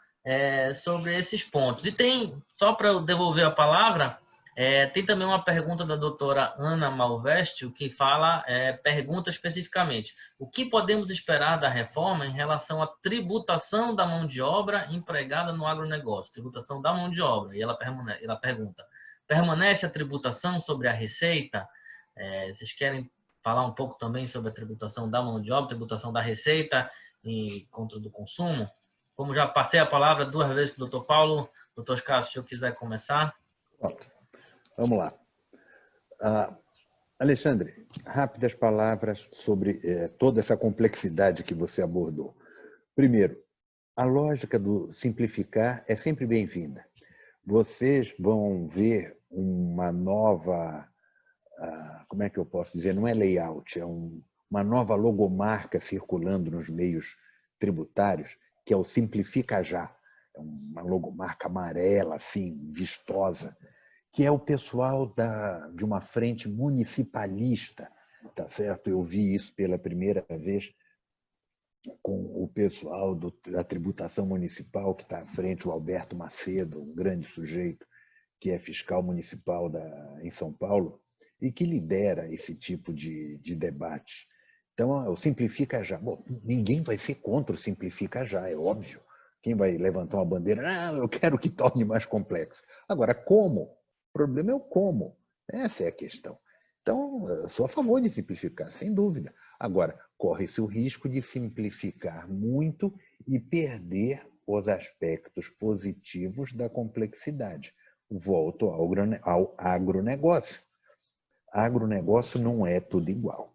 sobre esses pontos. E tem, só para eu devolver a palavra, tem também uma pergunta da doutora Ana Malveste, que pergunta especificamente: o que podemos esperar da reforma em relação à tributação da mão de obra empregada no agronegócio? Tributação da mão de obra. E ela pergunta: permanece a tributação sobre a receita? Vocês querem falar um pouco também sobre a tributação da mão de obra, tributação da receita e contra do consumo? Como já passei a palavra 2 vezes para o Dr. Paulo, Dr. Scaff, se eu quiser começar. Pronto. Vamos lá. Alexandre, rápidas palavras sobre toda essa complexidade que você abordou. Primeiro, a lógica do simplificar é sempre bem-vinda. Vocês vão ver uma nova, como é que eu posso dizer, não é layout, é uma nova logomarca circulando nos meios tributários, que é o Simplifica Já. É uma logomarca amarela, assim, vistosa, que é o pessoal de uma frente municipalista, tá certo? Eu vi isso pela primeira vez com o pessoal da tributação municipal, que está à frente, o Alberto Macedo, um grande sujeito, que é fiscal municipal em São Paulo. e que lidera esse tipo de debate. Então, o Simplifica Já. Bom, ninguém vai ser contra o Simplifica Já, é óbvio. Quem vai levantar uma bandeira? Ah, eu quero que torne mais complexo. Agora, como? O problema é o como. Essa é a questão. Então, eu sou a favor de simplificar, sem dúvida. Agora, corre-se o risco de simplificar muito e perder os aspectos positivos da complexidade. Volto ao agronegócio. Agronegócio não é tudo igual.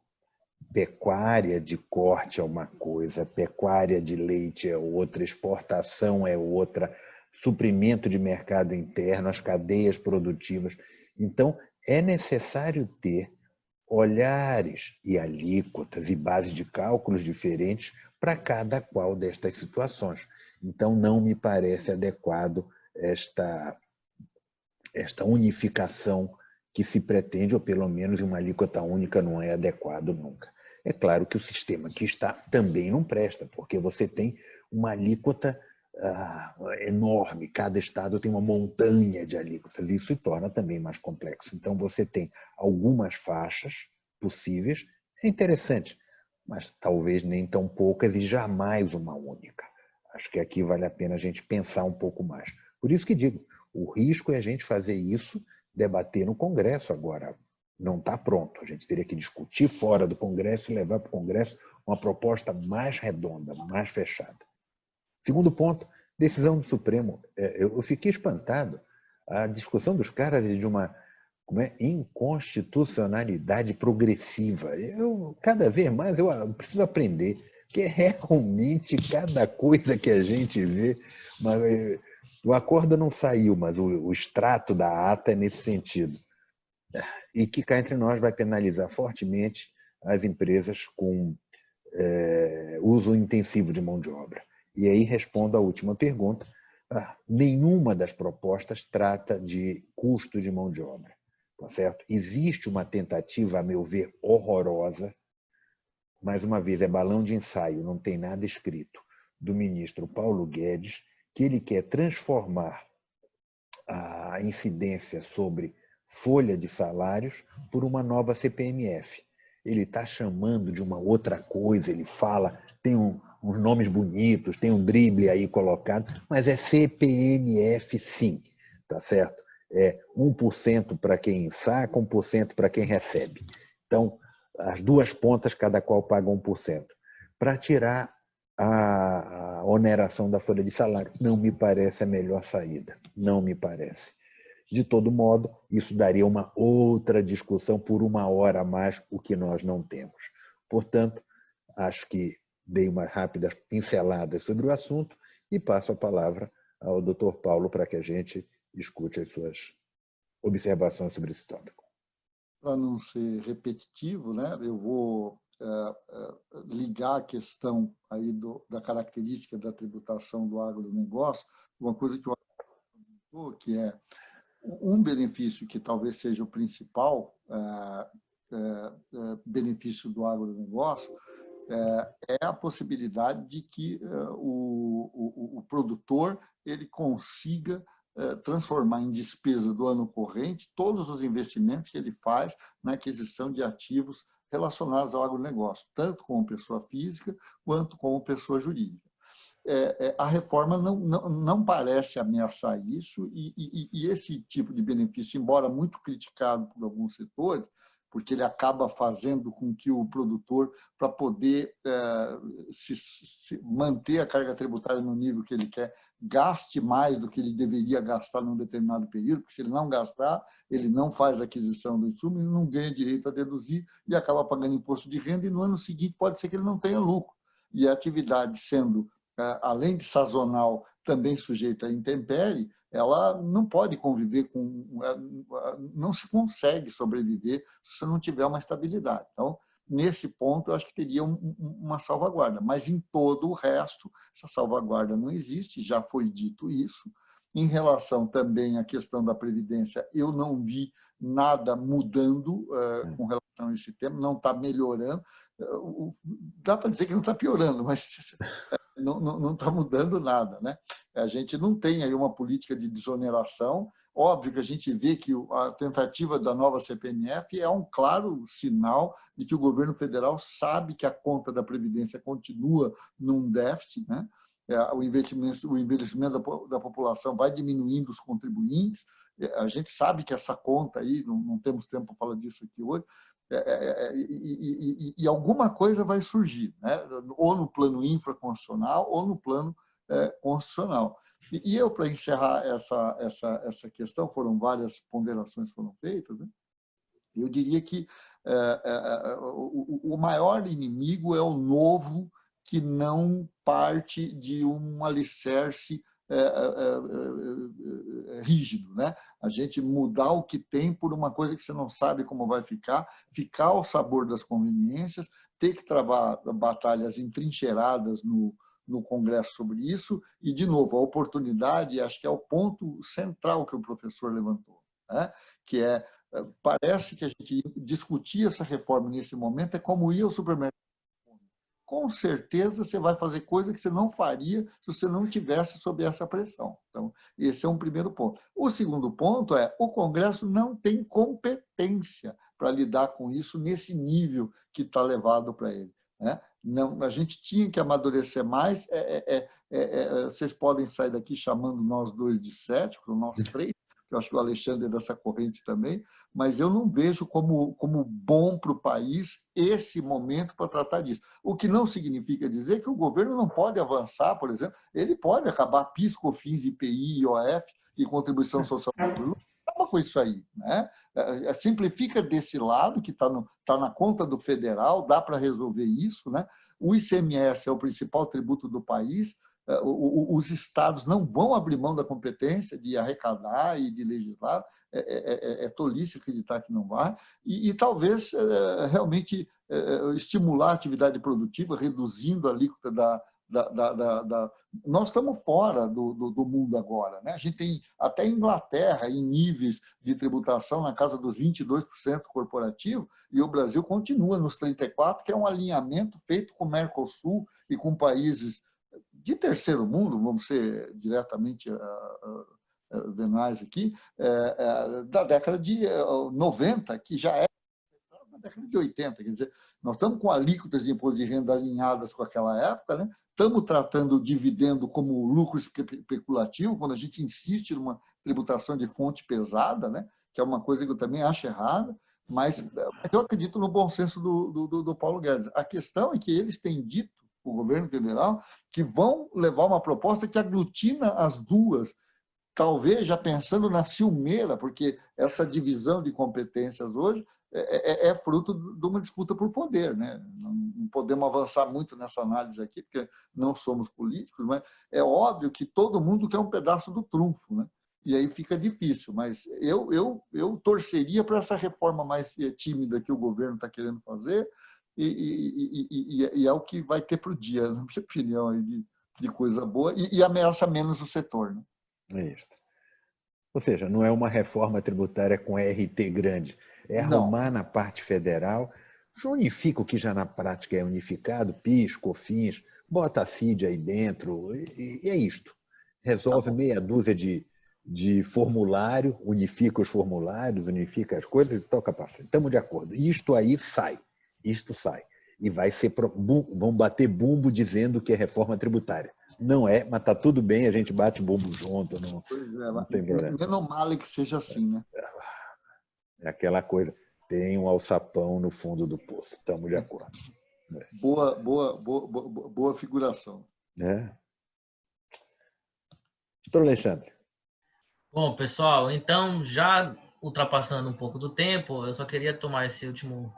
Pecuária de corte é uma coisa, pecuária de leite é outra, exportação é outra, suprimento de mercado interno, as cadeias produtivas. Então, é necessário ter olhares e alíquotas e bases de cálculos diferentes para cada qual destas situações. Então, não me parece adequado esta unificação que se pretende, ou pelo menos uma alíquota única não é adequado nunca. É claro que o sistema que está também não presta, porque você tem uma alíquota enorme, cada estado tem uma montanha de alíquotas, isso se torna também mais complexo. Então, você tem algumas faixas possíveis, é interessante, mas talvez nem tão poucas e jamais uma única. Acho que aqui vale a pena a gente pensar um pouco mais. Por isso que digo, o risco é a gente fazer isso, debater no Congresso agora. Não está pronto. A gente teria que discutir fora do Congresso e levar para o Congresso uma proposta mais redonda, mais fechada. Segundo ponto, decisão do Supremo. Eu fiquei espantado. A discussão dos caras é de uma inconstitucionalidade progressiva. Cada vez mais eu preciso aprender, que realmente cada coisa que a gente vê... O acordo não saiu, mas o extrato da ata é nesse sentido. E que cá entre nós vai penalizar fortemente as empresas com uso intensivo de mão de obra. E aí respondo à última pergunta. Nenhuma das propostas trata de custo de mão de obra. Tá certo? Existe uma tentativa, a meu ver, horrorosa, mais uma vez, é balão de ensaio, não tem nada escrito, do ministro Paulo Guedes, que ele quer transformar a incidência sobre folha de salários por uma nova CPMF. Ele está chamando de uma outra coisa, ele fala, tem uns nomes bonitos, tem um drible aí colocado, mas é CPMF sim, tá certo? É 1% para quem saca, 1% para quem recebe. Então, as duas pontas, cada qual paga 1%. Para tirar a oneração da folha de salário. Não me parece a melhor saída. Não me parece. De todo modo, isso daria uma outra discussão por uma hora a mais, o que nós não temos. Portanto, acho que dei uma rápida pincelada sobre o assunto e passo a palavra ao Dr. Paulo para que a gente escute as suas observações sobre esse tópico. Para não ser repetitivo, né, eu vou ligar a questão aí da característica da tributação do agronegócio, uma coisa que eu comentou, que é um benefício que talvez seja o principal benefício do agronegócio, é a possibilidade de que o produtor ele consiga transformar em despesa do ano corrente todos os investimentos que ele faz na aquisição de ativos relacionados ao agronegócio, tanto como pessoa física quanto como pessoa jurídica. A reforma não parece ameaçar isso e esse tipo de benefício, embora muito criticado por alguns setores, porque ele acaba fazendo com que o produtor, para poder se manter a carga tributária no nível que ele quer, gaste mais do que ele deveria gastar num determinado período, porque se ele não gastar, ele não faz aquisição do insumo, ele não ganha direito a deduzir e acaba pagando imposto de renda, e no ano seguinte pode ser que ele não tenha lucro. E a atividade sendo, além de sazonal, também sujeita a intempérie, ela não pode conviver com... não se consegue sobreviver se você não tiver uma estabilidade. Então, nesse ponto, eu acho que teria uma salvaguarda. Mas, em todo o resto, essa salvaguarda não existe, já foi dito isso. Em relação também à questão da Previdência, eu não vi nada mudando com relação a esse tema, não está melhorando. Dá para dizer que não está piorando, mas não está mudando nada, né? A gente não tem aí uma política de desoneração óbvio que a gente vê que a tentativa da nova CPMF é um claro sinal de que o governo federal sabe que a conta da Previdência continua num déficit, né? O envelhecimento da população vai diminuindo os contribuintes. A gente sabe que essa conta aí, não temos tempo para falar disso aqui hoje, e alguma coisa vai surgir, né? Ou no plano infraconstitucional ou no plano constitucional. E eu, para encerrar essa questão, foram várias ponderações que foram feitas, né? Eu diria que o maior inimigo é o novo, que não parte de um alicerce rígido, né? A gente mudar o que tem por uma coisa que você não sabe como vai ficar ao sabor das conveniências, ter que travar batalhas entrincheiradas no Congresso sobre isso, e, de novo, a oportunidade, acho que é o ponto central que o professor levantou, né? Que parece que a gente discutir essa reforma nesse momento é como ir ao supermercado. Com certeza você vai fazer coisa que você não faria se você não tivesse sob essa pressão. Então, esse é um primeiro ponto. O segundo ponto é o Congresso não tem competência para lidar com isso nesse nível que está levado para ele, né? Não, a gente tinha que amadurecer mais. Vocês podem sair daqui chamando nós dois de céticos, nós três, que eu acho que o Alexandre é dessa corrente também, mas eu não vejo como bom para o país esse momento para tratar disso. O que não significa dizer que o governo não pode avançar, por exemplo, ele pode acabar PIS, COFINS, IPI, IOF e contribuição social. Acaba com isso aí, né? Simplifica desse lado, que está na conta do federal, dá para resolver isso, né? O ICMS é o principal tributo do país. Os estados não vão abrir mão da competência de arrecadar e de legislar. É tolice acreditar que não vai. E talvez realmente estimular a atividade produtiva, reduzindo a alíquota Nós estamos fora do mundo agora, né? A gente tem até Inglaterra em níveis de tributação na casa dos 22% corporativo, e o Brasil continua nos 34%, que é um alinhamento feito com o Mercosul e com países de terceiro mundo, vamos ser diretamente venais aqui, da década de 90, que já é da década de 80. Quer dizer, nós estamos com alíquotas de imposto de renda alinhadas com aquela época, né? Estamos tratando o dividendo como lucro especulativo, quando a gente insiste numa tributação de fonte pesada, né? Que é uma coisa que eu também acho errada, mas eu acredito no bom senso do Paulo Guedes. A questão é que eles têm dito, o governo federal, que vão levar uma proposta que aglutina as duas, talvez já pensando na ciumeira, porque essa divisão de competências hoje é fruto de uma disputa por poder, né? Não podemos avançar muito nessa análise aqui, porque não somos políticos, mas é óbvio que todo mundo quer um pedaço do trunfo, né? E aí fica difícil, mas eu torceria para essa reforma mais tímida que o governo está querendo fazer, e é o que vai ter para o dia, na minha opinião, aí, de coisa boa, e ameaça menos o setor, né? É isso. Ou seja, não é uma reforma tributária com RT grande, é arrumar na parte federal, já unifica o que já na prática é unificado, PIS, COFINS, bota a CID aí dentro, e é isto. Resolve meia dúzia de formulário, unifica os formulários, unifica as coisas e toca para frente. Estamos de acordo. Isto aí sai. Isto sai. E vai ser vão bater bumbo dizendo que é reforma tributária. Não é, mas está tudo bem, a gente bate bumbo junto, não tem problema. Menos mal que seja assim, né? É aquela coisa, tem um alçapão no fundo do poço, estamos de acordo. Boa figuração. Doutor Alexandre. Bom, pessoal, então, já ultrapassando um pouco do tempo, eu só queria tomar esse último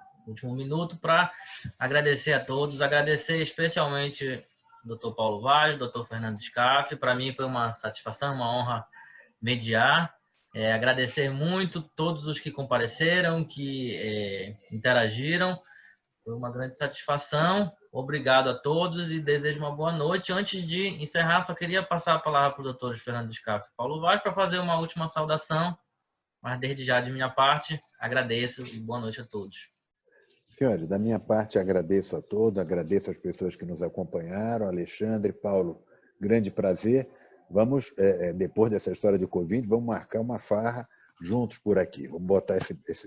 minuto para agradecer a todos, agradecer especialmente o Dr. Paulo Vaz, Dr. Fernando Scaff. Para mim foi uma satisfação, uma honra mediar. Agradecer muito todos os que compareceram, que interagiram. Foi uma grande satisfação. Obrigado a todos e desejo uma boa noite. Antes de encerrar, só queria passar a palavra para o Dr. Fernando Scaff e Paulo Vaz para fazer uma última saudação, mas desde já, de minha parte, agradeço e boa noite a todos. Senhores, da minha parte, agradeço a todos, agradeço às pessoas que nos acompanharam, Alexandre, Paulo, grande prazer. vamos, depois dessa história de Covid, vamos marcar uma farra juntos por aqui. Vamos botar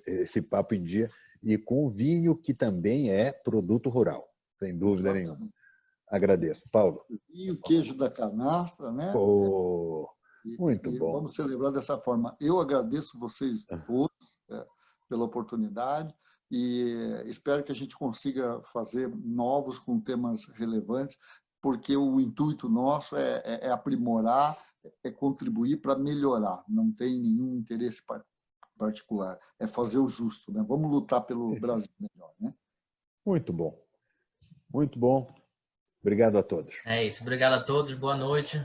esse papo em dia e com vinho que também é produto rural, sem dúvida nenhuma. Agradeço. Paulo. E o queijo da canastra, né? Oh, muito bom. Vamos celebrar dessa forma. Eu agradeço vocês todos pela oportunidade e espero que a gente consiga fazer novos com temas relevantes, porque o intuito nosso é aprimorar, é contribuir para melhorar. Não tem nenhum interesse particular. É fazer o justo, né? Vamos lutar pelo Brasil melhor, né? Muito bom. Muito bom. Obrigado a todos. É isso. Obrigado a todos. Boa noite.